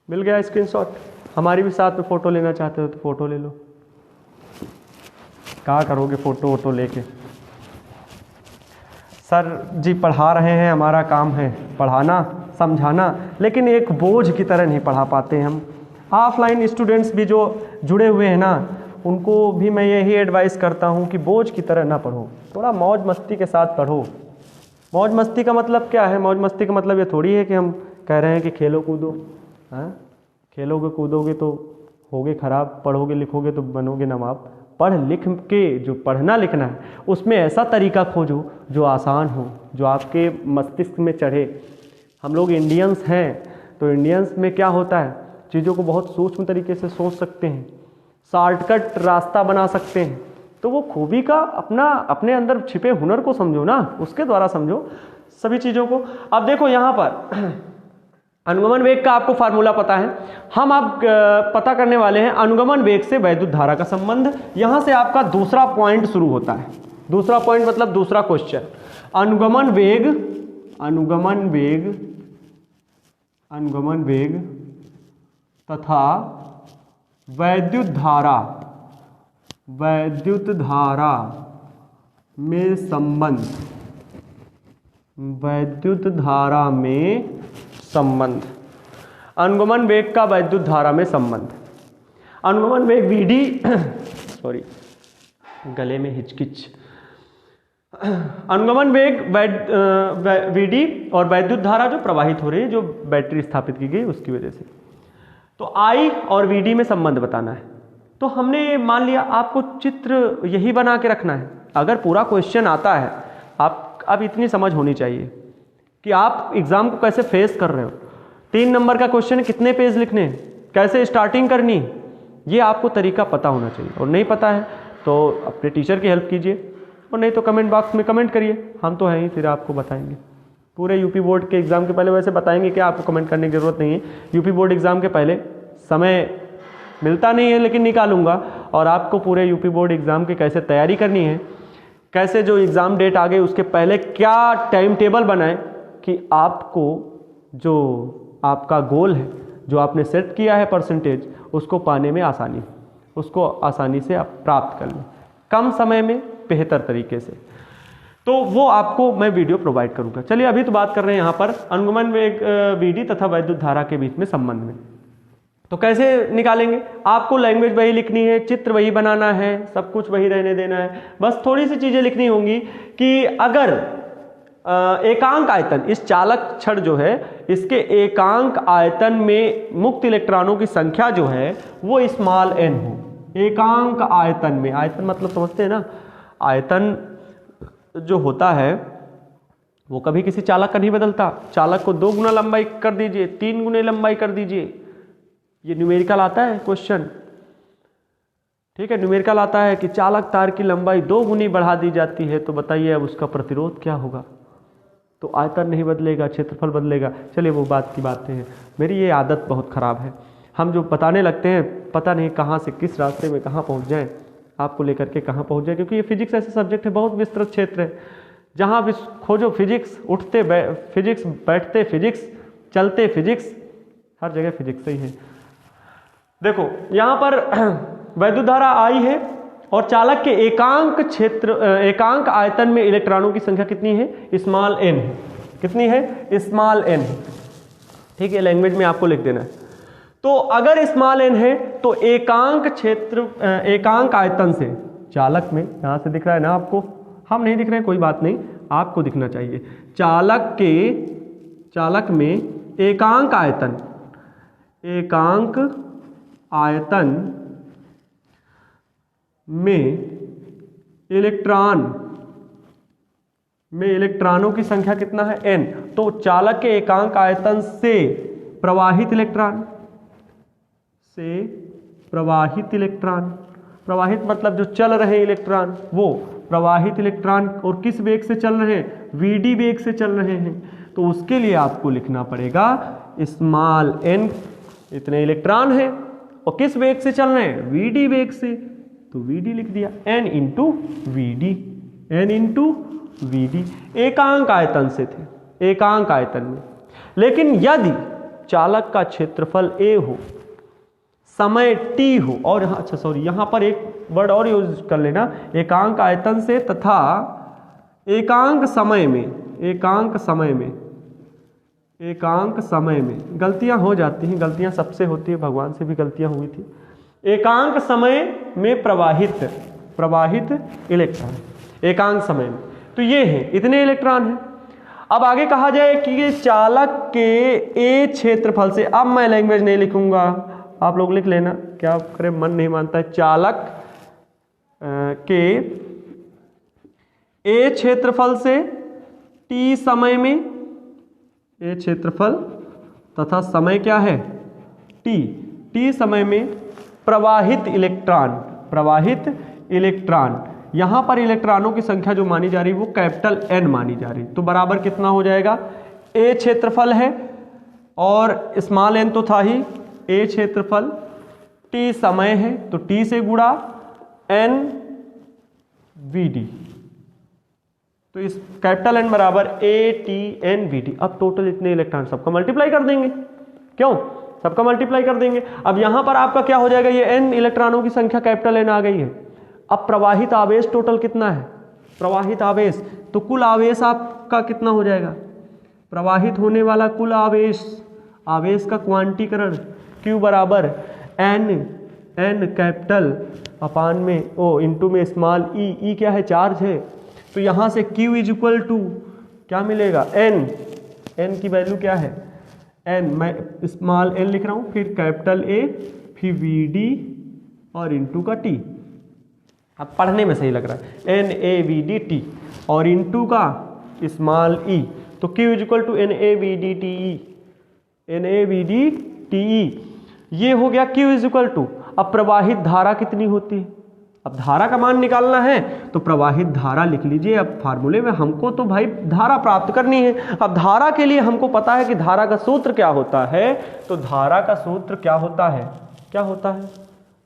मिल गया, स्क्रीनशॉट। हमारी भी साथ में फोटो लेना चाहते हो तो फोटो ले लो। क्या करोगे फोटो वोटो लेके? सर जी पढ़ा रहे हैं, हमारा काम है पढ़ाना समझाना, लेकिन एक बोझ की तरह नहीं पढ़ा पाते हम। ऑफलाइन स्टूडेंट्स भी जो जुड़े हुए हैं ना, उनको भी मैं यही एडवाइस करता हूँ कि बोझ की तरह ना पढ़ो, थोड़ा मौज मस्ती के साथ पढ़ो। मौज मस्ती का मतलब क्या है? मौज मस्ती का मतलब ये थोड़ी है कि हम कह रहे हैं कि खेलो कूदो। हाँ, खेलोगे कूदोगे तो होगे खराब, पढ़ोगे लिखोगे तो बनोगे नवाब। पढ़ लिख के जो पढ़ना लिखना है उसमें ऐसा तरीका खोजो जो आसान हो, जो आपके मस्तिष्क में चढ़े। हम लोग इंडियंस हैं, तो इंडियंस में क्या होता है, चीज़ों को बहुत सूक्ष्म तरीके से सोच सकते हैं, शॉर्टकट रास्ता बना सकते हैं। तो वो खूबी का अपने अंदर छिपे हुनर को समझो ना, उसके द्वारा समझो सभी चीज़ों को। अब देखो यहाँ पर अनुगमन वेग का आपको फार्मूला पता है, हम अब पता करने वाले हैं अनुगमन वेग से वैद्युत धारा का संबंध। यहाँ से आपका दूसरा पॉइंट शुरू होता है। दूसरा पॉइंट मतलब दूसरा क्वेश्चन, अनुगमन वेग तथा वैद्युत धारा में संबंध, वैद्युत धारा में संबंध, अनुगमन वेग का वैद्युत धारा में संबंध। अनुगमन वेग Vd सॉरी गले में हिचकिच। अनुगमन वेग Vd और वैद्युत धारा जो प्रवाहित हो रही है, जो बैटरी स्थापित की गई उसकी वजह से। तो I और Vd में संबंध बताना है। तो हमने मान लिया आपको चित्र यही बना के रखना है। अगर पूरा क्वेश्चन आता है, आप अब इतनी समझ होनी चाहिए कि आप एग्जाम को कैसे फेस कर रहे हो। 3 नंबर का क्वेश्चन है, कितने पेज लिखने हैं, कैसे स्टार्टिंग करनी, ये आपको तरीका पता होना चाहिए। और नहीं पता है तो अपने टीचर की हेल्प कीजिए, और नहीं तो कमेंट बॉक्स में कमेंट करिए, हम तो हैं ही, फिर आपको बताएंगे। पूरे यूपी बोर्ड के एग्ज़ाम के पहले वैसे बताएंगे कि आपको कमेंट करने की ज़रूरत नहीं है। यूपी बोर्ड एग्ज़ाम के पहले समय मिलता नहीं है, लेकिन निकालूंगा, और आपको पूरे यूपी बोर्ड एग्ज़ाम की कैसे तैयारी करनी है, कैसे जो एग्ज़ाम डेट आ गई उसके पहले क्या टाइम टेबल बनाएं कि आपको जो आपका गोल है, जो आपने सेट किया है परसेंटेज, उसको पाने में आसानी, उसको आसानी से आप प्राप्त कर लें कम समय में बेहतर तरीके से। तो वो आपको मैं वीडियो प्रोवाइड करूंगा। चलिए अभी तो बात कर रहे हैं यहाँ पर अनुगमन वेग Vd तथा वैद्युत धारा के बीच में संबंध में। तो कैसे निकालेंगे, आपको लैंग्वेज वही लिखनी है, चित्र वही बनाना है, सब कुछ वही रहने देना है। बस थोड़ी सी चीज़ें लिखनी होंगी कि अगर एकांक आयतन, इस चालक छड़ जो है इसके एकांक आयतन में मुक्त इलेक्ट्रॉनों की संख्या जो है वो स्मॉल n हो। एकांक आयतन में, आयतन मतलब समझते हैं ना, आयतन जो होता है वो कभी किसी चालक का नहीं बदलता। चालक को 2 गुना लंबाई कर दीजिए, 3 गुने लंबाई कर दीजिए, ये न्यूमेरिकल आता है क्वेश्चन, ठीक है। न्यूमेरिकल आता है कि चालक तार की लंबाई 2 गुनी बढ़ा दी जाती है, तो बताइए अब उसका प्रतिरोध क्या होगा। तो आयतन नहीं बदलेगा, क्षेत्रफल बदलेगा। चलिए वो बात की बातें हैं। मेरी ये आदत बहुत ख़राब है, हम जो बताने लगते हैं पता नहीं कहाँ से किस रास्ते में कहाँ पहुँच जाएं, आपको लेकर के कहाँ पहुँच जाए। क्योंकि ये फिजिक्स ऐसा सब्जेक्ट है, बहुत विस्तृत क्षेत्र है, जहाँ भी खोजो फिजिक्स, उठते फिजिक्स, बैठते फिजिक्स, चलते फिजिक्स, हर जगह फिजिक्स ही है। देखो यहाँ पर वैद्युत धारा आई है और चालक के एकांक आयतन में इलेक्ट्रॉनों की संख्या कितनी है, स्मॉल n है। कितनी है, स्मॉल n है, ठीक है। लैंग्वेज में आपको लिख देना है। तो अगर स्मॉल n है तो एकांक आयतन से, चालक में यहाँ से दिख रहा है ना आपको, हम नहीं दिख रहे हैं, कोई बात नहीं, आपको दिखना चाहिए। चालक में एकांक आयतन में इलेक्ट्रॉनों की संख्या कितना है, n। तो चालक के एकांक आयतन से प्रवाहित इलेक्ट्रॉन, प्रवाहित मतलब जो चल रहे इलेक्ट्रॉन, वो प्रवाहित इलेक्ट्रॉन और किस वेग से चल रहे हैं, Vd वेग से चल रहे हैं। तो उसके लिए आपको लिखना पड़ेगा स्मॉल n, इतने इलेक्ट्रॉन हैं और किस वेग से चल रहे हैं, Vd वेग से, तो Vd लिख दिया, n इंटू Vd। एकांक आयतन से थे, एकांक आयतन में। लेकिन यदि चालक का क्षेत्रफल a हो, समय t हो, और अच्छा सॉरी यहाँ पर एक वर्ड और यूज कर लेना, एकांक आयतन से तथा एकांक समय में गलतियां हो जाती हैं, गलतियां सबसे होती है, भगवान से भी गलतियां हुई थी। एकांक समय में प्रवाहित इलेक्ट्रॉन, एकांक समय में, तो ये है, इतने इलेक्ट्रॉन हैं। अब आगे कहा जाए कि ये चालक के ए क्षेत्रफल से, अब मैं लैंग्वेज नहीं लिखूंगा, आप लोग लिख लेना, क्या करें, मन नहीं मानता है। चालक के ए क्षेत्रफल से टी समय में, ए क्षेत्रफल तथा समय क्या है, टी समय में प्रवाहित इलेक्ट्रॉन, यहां पर इलेक्ट्रॉनों की संख्या जो मानी जा रही है वो कैपिटल N मानी जा रही है। तो बराबर कितना हो जाएगा, A क्षेत्रफल है और स्मॉल n तो था ही, A क्षेत्रफल, T समय है तो T से गुणा N VD, तो इस कैपिटल N बराबर ATNVD। अब टोटल इतने इलेक्ट्रॉन सबका मल्टीप्लाई कर देंगे, क्यों, सबका मल्टीप्लाई कर देंगे। अब यहां पर आपका क्या हो जाएगा, ये N इलेक्ट्रॉनों की संख्या कैपिटल N आ गई है। अब प्रवाहित आवेश टोटल कितना है, प्रवाहित आवेश, तो कुल आवेश आपका कितना हो जाएगा, प्रवाहित होने वाला कुल आवेश, आवेश का क्वांटीकरण Q बराबर N कैपिटल अपान में O इंटू में स्मॉल E क्या है, चार्ज है। तो यहां से Q इज इक्वल टू क्या मिलेगा, N की वैल्यू क्या है, N, मैं स्मॉल n लिख रहा हूं, फिर कैपिटल A, फिर VD और इंटू का T। अब पढ़ने में सही लग रहा है, NaVdT और इंटू का स्मॉल e, तो Q is equal to NaVdTe, ये हो गया Q इज इक्वल टू। अब प्रवाहित धारा कितनी होती है, अब धारा का मान निकालना है तो प्रवाहित धारा लिख लीजिए। अब फार्मूले में हमको तो भाई धारा प्राप्त करनी है। अब धारा के लिए हमको पता है कि धारा का सूत्र क्या होता है, तो धारा का सूत्र क्या होता है,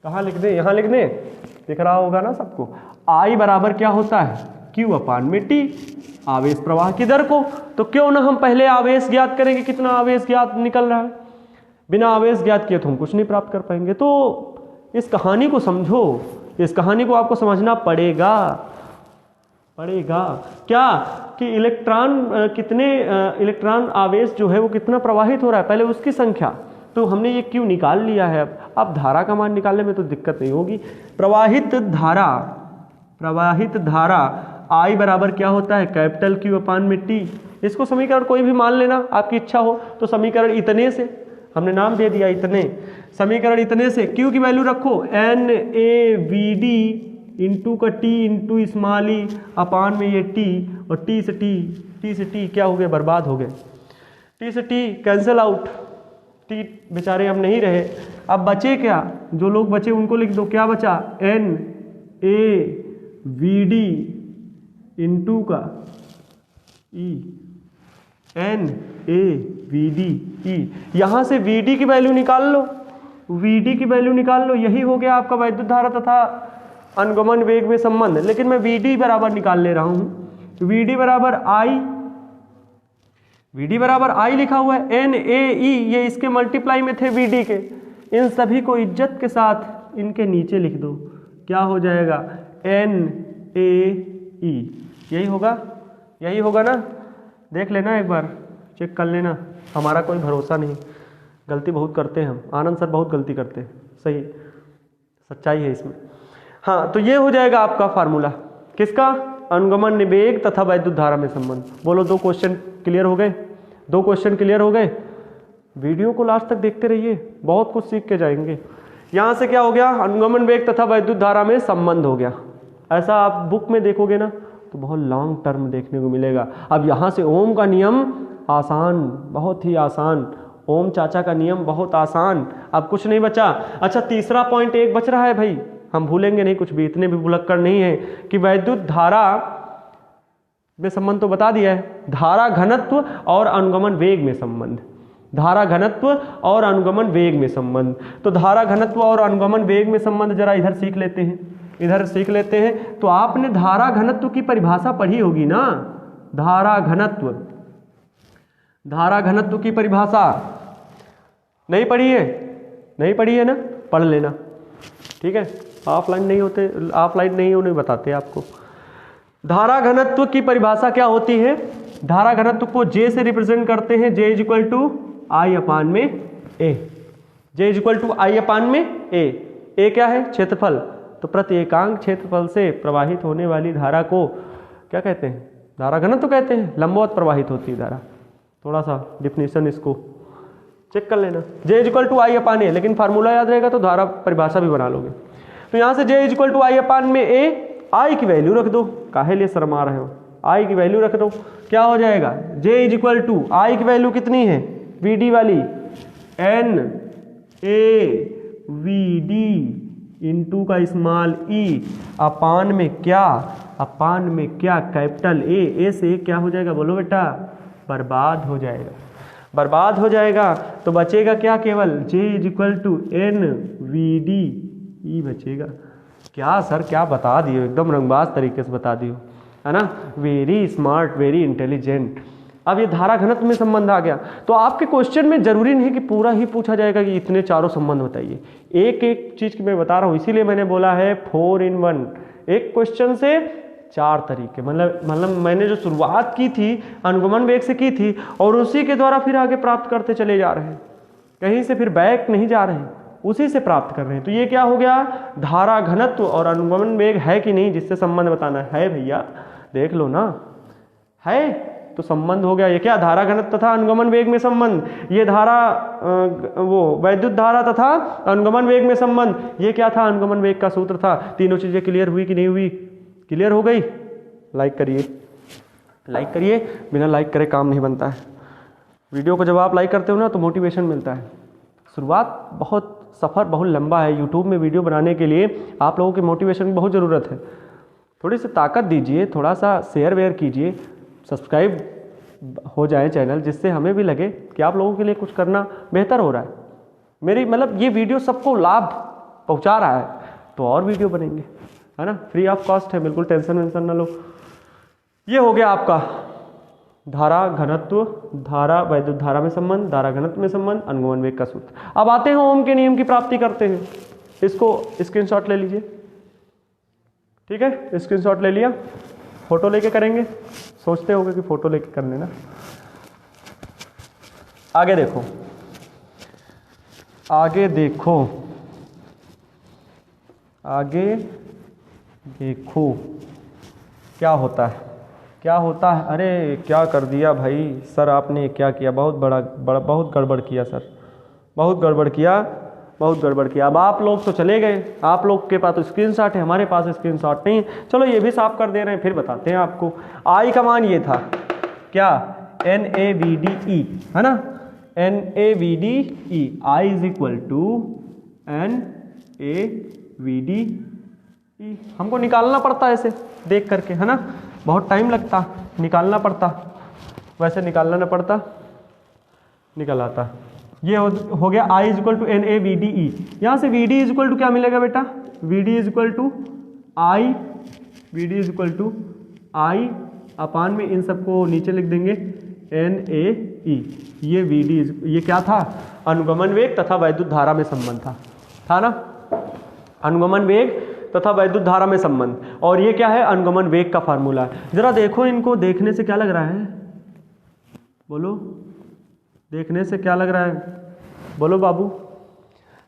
कहाँ लिख दें, यहाँ लिख दें, दिख रहा होगा ना सबको। I बराबर क्या होता है, Q अपान में T, आवेश प्रवाह की दर को। तो क्यों ना हम पहले आवेश ज्ञात करेंगे, कितना आवेश ज्ञात निकल रहा है, बिना आवेश ज्ञात किए तो हम कुछ नहीं प्राप्त कर पाएंगे। तो इस कहानी को समझो, इस कहानी को आपको समझना पड़ेगा क्या, कि इलेक्ट्रॉन आवेश जो है वो कितना प्रवाहित हो रहा है, पहले उसकी संख्या। तो हमने ये Q निकाल लिया है। अब धारा का मान निकालने में तो दिक्कत नहीं होगी। प्रवाहित धारा I बराबर क्या होता है, कैपिटल Q अपान में T। इसको समीकरण कोई भी मान लेना, आपकी इच्छा हो तो। समीकरण इतने से, हमने नाम दे दिया इतने, समीकरण इतने से Q की वैल्यू रखो NaVd इंटू का T इंटू स्मॉल e अपान में ये T, और T से T क्या हो गए, बर्बाद हो गए। T से T कैंसिल आउट, T बेचारे अब नहीं रहे। अब बचे क्या, जो लोग बचे उनको लिख दो, क्या बचा, NaVd इंटू का E, NaVdE। यहां से Vd की वैल्यू निकाल लो, यही हो गया आपका वैद्युत धारा तथा अनुगमन वेग में संबंध। लेकिन मैं Vd बराबर निकाल ले रहा हूं, Vd बराबर I लिखा हुआ है, NaE ये इसके मल्टीप्लाई में थे Vd के, इन सभी को इज्जत के साथ इनके नीचे लिख दो, क्या हो जाएगा, NaE। यही होगा ना, देख लेना एक बार, चेक कर लेना, हमारा कोई भरोसा नहीं, गलती बहुत करते हैं हम, आनंद सर बहुत गलती करते हैं, सही सच्चाई है इसमें। हाँ, तो ये हो जाएगा आपका फार्मूला, किसका, अनुगमन वेग तथा वैद्युत धारा में संबंध। बोलो, 2 क्वेश्चन क्लियर हो गए। वीडियो को लास्ट तक देखते रहिए, बहुत कुछ सीख के जाएंगे। यहाँ से क्या हो गया, अनुगमन वेग तथा वैद्युत धारा में संबंध हो गया। ऐसा आप बुक में देखोगे ना तो बहुत लॉन्ग टर्म देखने को मिलेगा। अब यहाँ से ओम का नियम आसान, बहुत ही आसान, ओम चाचा का नियम बहुत आसान, अब कुछ नहीं बचा। अच्छा, तीसरा पॉइंट एक बच रहा है भाई, हम भूलेंगे नहीं कुछ भी, इतने भी भुलक्कड़ नहीं है कि वैद्युत धारा में संबंध तो बता दिया है, धारा घनत्व और अनुगमन वेग में संबंध, धारा घनत्व और अनुगमन वेग में संबंध। तो धारा घनत्व और अनुगमन वेग में संबंध जरा इधर सीख लेते हैं। तो आपने धारा घनत्व की परिभाषा पढ़ी होगी ना, धारा घनत्व की परिभाषा नहीं पढ़ी है ना, पढ़ लेना, ठीक है। ऑफलाइन नहीं होने बताते आपको। धारा घनत्व की परिभाषा क्या होती है, धारा घनत्व को J से रिप्रेजेंट करते हैं, J is equal to I upon में A, A क्या है, क्षेत्रफल। तो प्रति एकांक क्षेत्रफल से प्रवाहित होने वाली धारा को क्या कहते हैं, धारा घनत्व कहते हैं। लंबवत प्रवाहित होती है धारा, थोड़ा सा डिफिनीशन इसको चेक कर लेना। J is equal to I upon A, लेकिन फार्मूला याद रहेगा तो धारा परिभाषा भी बना लोगे। तो यहाँ से J is equal to I upon में A, I की वैल्यू रख दो, काहे लिए शर्मा रहे हो, I की वैल्यू रख दो, क्या हो जाएगा, J is equal to I की वैल्यू कितनी है, Vd वाली, NaVd वी डी इंटू का स्मॉल ई अपान में क्या, अपान में क्या कैपिटल ए से क्या हो जाएगा बोलो बेटा, बर्बाद हो जाएगा, बर्बाद हो जाएगा। तो बचेगा क्या, केवल j is equal to N V D E बचेगा। क्या सर क्या बता दियो, एकदम रंगबाज तरीके से बता दियो, है ना, वेरी स्मार्ट वेरी इंटेलिजेंट। अब ये धारा घनत्व में संबंध आ गया, तो आपके क्वेश्चन में जरूरी नहीं कि पूरा ही पूछा जाएगा कि इतने चारों संबंध बताइए, एक एक चीज की मैं बता रहा हूँ, इसीलिए मैंने बोला है 4 in 1, एक क्वेश्चन से 4 तरीके। मतलब मैंने जो शुरुआत की थी अनुगमन वेग से की थी और उसी के द्वारा फिर आगे प्राप्त करते चले जा रहे हैं, कहीं से फिर बैक नहीं जा रहे हैं, उसी से प्राप्त कर रहे हैं। तो ये क्या हो गया, धारा घनत्व और अनुगमन वेग है कि नहीं जिससे संबंध बताना है भैया, देख लो ना, है तो संबंध हो गया। ये क्या, धारा घनत्व तथा अनुगमन वेग में संबंध, ये धारा वो वैद्युत धारा तथा अनुगमन वेग में संबंध, ये क्या था, अनुगमन वेग का सूत्र था। तीनों चीजें क्लियर हुई कि नहीं हुई, क्लियर हो गई। लाइक करिए, लाइक करिए, बिना लाइक करे काम नहीं बनता है। वीडियो को जब आप लाइक करते हो ना तो मोटिवेशन मिलता है। शुरुआत बहुत, सफ़र बहुत लंबा है। यूट्यूब में वीडियो बनाने के लिए आप लोगों की मोटिवेशन की बहुत ज़रूरत है। थोड़ी सी ताकत दीजिए, थोड़ा सा शेयर वेयर कीजिए, सब्सक्राइब हो जाए चैनल, जिससे हमें भी लगे कि आप लोगों के लिए कुछ करना बेहतर हो रहा है। मेरी मतलब ये वीडियो सबको लाभ पहुंचा रहा है तो और वीडियो बनेंगे, है ना, फ्री ऑफ कॉस्ट है, बिल्कुल टेंशन वेंशन ना लो। ये हो गया आपका धारा घनत्व, धारा वैद्युत धारा में संबंध, धारा घनत्व में संबंध, अनुगमन वेग का सूत्र। अब आते हैं ओम के नियम की प्राप्ति करते हैं। इसको स्क्रीनशॉट ले लीजिए, ठीक है, स्क्रीनशॉट ले लिया, फोटो लेके करेंगे, सोचते होंगे कि फोटो लेके कर लेना। आगे देखो, आगे देखो, आगे देखो क्या होता है, क्या होता है। अरे क्या कर दिया भाई सर आपने, क्या किया, बहुत बड़ा बहुत गड़बड़ किया सर, बहुत गड़बड़ किया, बहुत गड़बड़ किया। अब आप लोग तो चले गए, आप लोग के पास तो स्क्रीनशॉट है, हमारे पास स्क्रीनशॉट नहीं। चलो ये भी साफ कर दे रहे हैं, फिर बताते हैं आपको। आई का मान ये था क्या, NaVdE, है ना, NaVdE, I is equal to NaVdE। हमको निकालना पड़ता है ऐसे देख करके, है ना, बहुत टाइम लगता, निकालना पड़ता, वैसे निकालना ना पड़ता, निकल आता। ये हो गया I is equal to NaVdE। यहाँ से Vd इज इक्वल टू क्या मिलेगा बेटा, Vd is equal to I, Vd is equal to I upon में इन सबको नीचे लिख देंगे NaE। ये Vd ये क्या था, अनुगमन वेग तथा वैद्युत धारा में संबंध था ना, अनुगमन वेग तथा वैद्युत धारा में संबंध। और ये क्या है, अनुगमन वेग का फार्मूला है। जरा देखो, इनको देखने से क्या लग रहा है, बोलो, देखने से क्या लग रहा है, बोलो बाबू,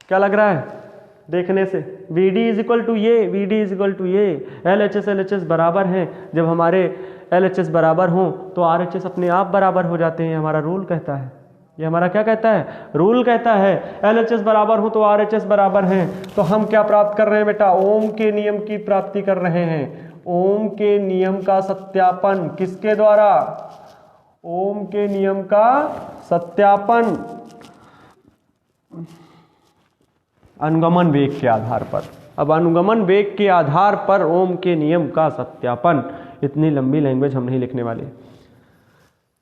क्या लग रहा है देखने से। Vd इज इक्वल टू ये, Vd इज इक्वल टू ये, LHS बराबर हैं। जब हमारे LHS बराबर हों तो RHS अपने आप बराबर हो जाते हैं, हमारा रूल कहता है, ये हमारा क्या कहता है, रूल कहता है। LHS बराबर हो तो RHS बराबर हैं। तो हम क्या प्राप्त कर रहे हैं बेटा, ओम के नियम की प्राप्ति कर रहे हैं। ओम के नियम का सत्यापन किसके द्वारा, ओम के नियम का सत्यापन अनुगमन वेग के आधार पर। अब अनुगमन वेग के आधार पर ओम के नियम का सत्यापन, इतनी लंबी लैंग्वेज हम नहीं लिखने वाले।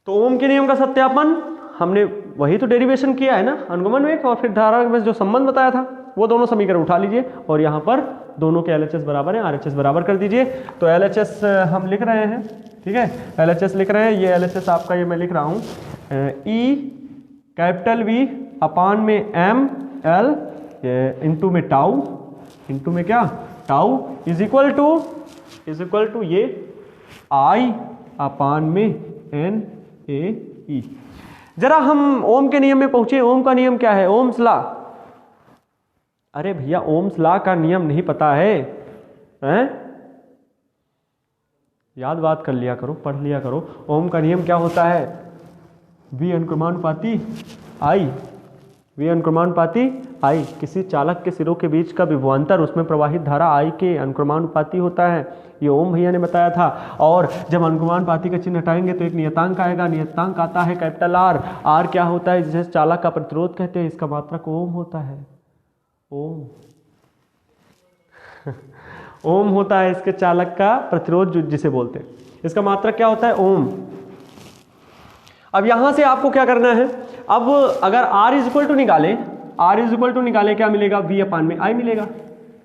तो ओम के नियम का सत्यापन हमने वही तो डेरिवेशन किया है ना, अनुगमन वेग और फिर धारा में जो संबंध बताया था वो दोनों समीकरण उठा लीजिए और यहाँ पर दोनों के LHS बराबर हैं, RHS बराबर कर दीजिए। तो LHS हम लिख रहे हैं, ठीक है, LHS लिख रहे हैं। ये LHS आपका ये मैं लिख रहा हूँ E कैपिटल V अपान में ML इंटू में टाउ, इंटू में क्या, टाउ इज इक्वल टू ये I अपान में NaE। जरा हम ओम के नियम में पहुंचे। ओम का नियम क्या है, ओम्स लॉ। अरे भैया ओम्स लॉ का नियम नहीं पता है, हैं? याद बात कर लिया करो, पढ़ लिया करो। ओम का नियम क्या होता है, V अनुक्रमानुपाती I, V अनुक्रमानुपाती I, किसी चालक के सिरों के बीच का विभवांतर, उसमें प्रवाहित धारा I के अनुक्रमानुपाती होता है। ये ओम भैया ने बताया था। और जब अनुक्रमानुपाती का चिन्ह हटाएंगे तो एक नियतांक आएगा, नियतांक आता है कैपिटल R। R क्या होता है, जिसे चालक का प्रतिरोध कहते हैं, इसका मात्रक ओम होता है। ओम ओम होता है इसके चालक का प्रतिरोध जिसे बोलते हैं। इसका मात्रक क्या होता है? ओम। अब यहां से आपको क्या करना है, अब अगर R इज इक्वल टू निकाले, क्या मिलेगा? V अपान में I मिलेगा,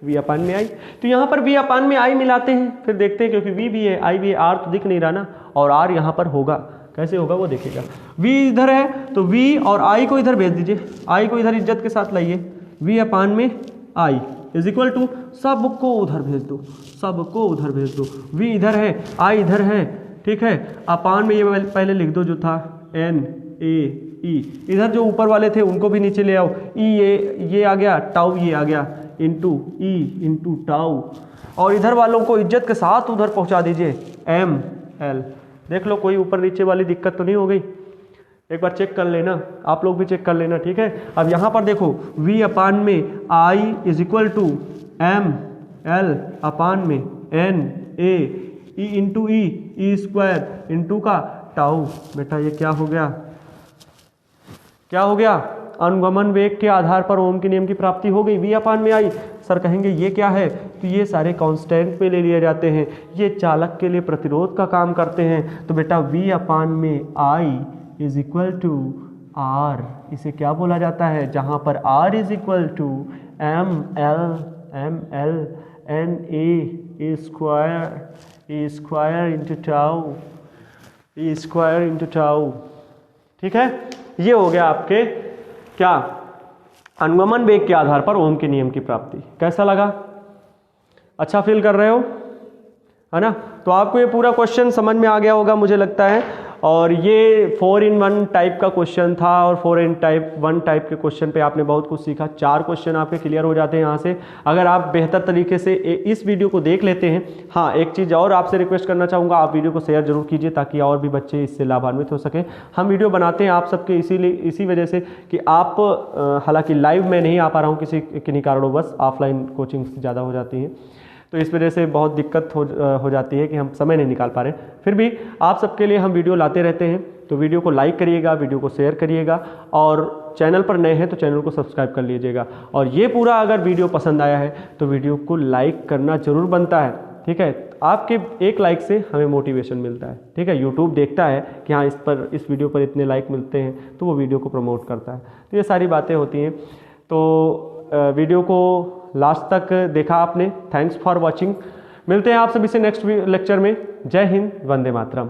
V अपान में I। तो यहां पर V अपान में I मिलाते हैं, फिर देखते हैं, क्योंकि V भी है I भी है, R तो दिख नहीं रहा ना, और R यहां पर होगा, कैसे होगा वो देखिएगा। V इधर है तो V और I को इधर भेज दीजिए, I को इधर इज्जत के साथ लाइए, V अपान में I इज इक्वल टू सबको उधर भेज दो, V इधर है I इधर है, ठीक है। अपान में ये पहले लिख दो जो था N A E, इधर जो ऊपर वाले थे उनको भी नीचे ले आओ, E ये आ गया, टाउ ये आ गया, इंटू E इंटू टाउ, और इधर वालों को इज्जत के साथ उधर पहुंचा दीजिए M L। देख लो कोई ऊपर नीचे वाली दिक्कत तो नहीं हो गई, एक बार चेक कर लेना, आप लोग भी चेक कर लेना, ठीक है। अब यहाँ पर देखो V अपान में I is equal to M L upon में N A E into E square into का टाउ। बेटा ये क्या हो गया? अनुगमन वेग के आधार पर ओम के नियम की प्राप्ति हो गई। V अपान में I, सर कहेंगे ये क्या है? तो ये सारे कांस्टेंट पे ले लिए जाते हैं, ये चालक के लिए प्रतिरोध का काम करते हैं। तो बेटा V अपान में I is equal to R, इसे क्या बोला जाता है? जहाँ पर R is equal to M L N A square into tau, ठीक है। ये हो गया आपके क्या? अनुगमन वेग के आधार पर ओम के नियम की प्राप्ति। कैसा लगा? अच्छा फील कर रहे हो, है ना? तो आपको ये पूरा क्वेश्चन समझ में आ गया होगा मुझे लगता है, और ये 4 in 1 टाइप का क्वेश्चन था, और 4 in 1 टाइप के क्वेश्चन पे आपने बहुत कुछ सीखा। 4 क्वेश्चन आपके क्लियर हो जाते हैं यहाँ से, अगर आप बेहतर तरीके से इस वीडियो को देख लेते हैं। हाँ, एक चीज़ और आपसे रिक्वेस्ट करना चाहूँगा, आप वीडियो को शेयर जरूर कीजिए ताकि और भी बच्चे इससे लाभान्वित हो सकें। हम वीडियो बनाते हैं आप सबके इसी वजह से कि आप, हालाँकि लाइव में नहीं आ पा रहा हूँ किन्हीं कारणों, ऑफलाइन कोचिंग ज़्यादा हो जाती है, तो इस वजह से बहुत दिक्कत हो जाती है कि हम समय नहीं निकाल पा रहे। फिर भी आप सबके लिए हम वीडियो लाते रहते हैं, तो वीडियो को लाइक करिएगा, वीडियो को शेयर करिएगा, और चैनल पर नए हैं तो चैनल को सब्सक्राइब कर लीजिएगा। और ये पूरा अगर वीडियो पसंद आया है तो वीडियो को लाइक करना जरूर बनता है, ठीक है। आपके एक लाइक से हमें मोटिवेशन मिलता है, ठीक है। यूट्यूब देखता है कि हाँ इस वीडियो पर इतने लाइक मिलते हैं, तो वो वीडियो को प्रमोट करता है। तो ये सारी बातें होती हैं। तो वीडियो को लास्ट तक देखा आपने, थैंक्स फॉर वॉचिंग। मिलते हैं आप सभी से नेक्स्ट लेक्चर में। जय हिंद, वंदे मातरम।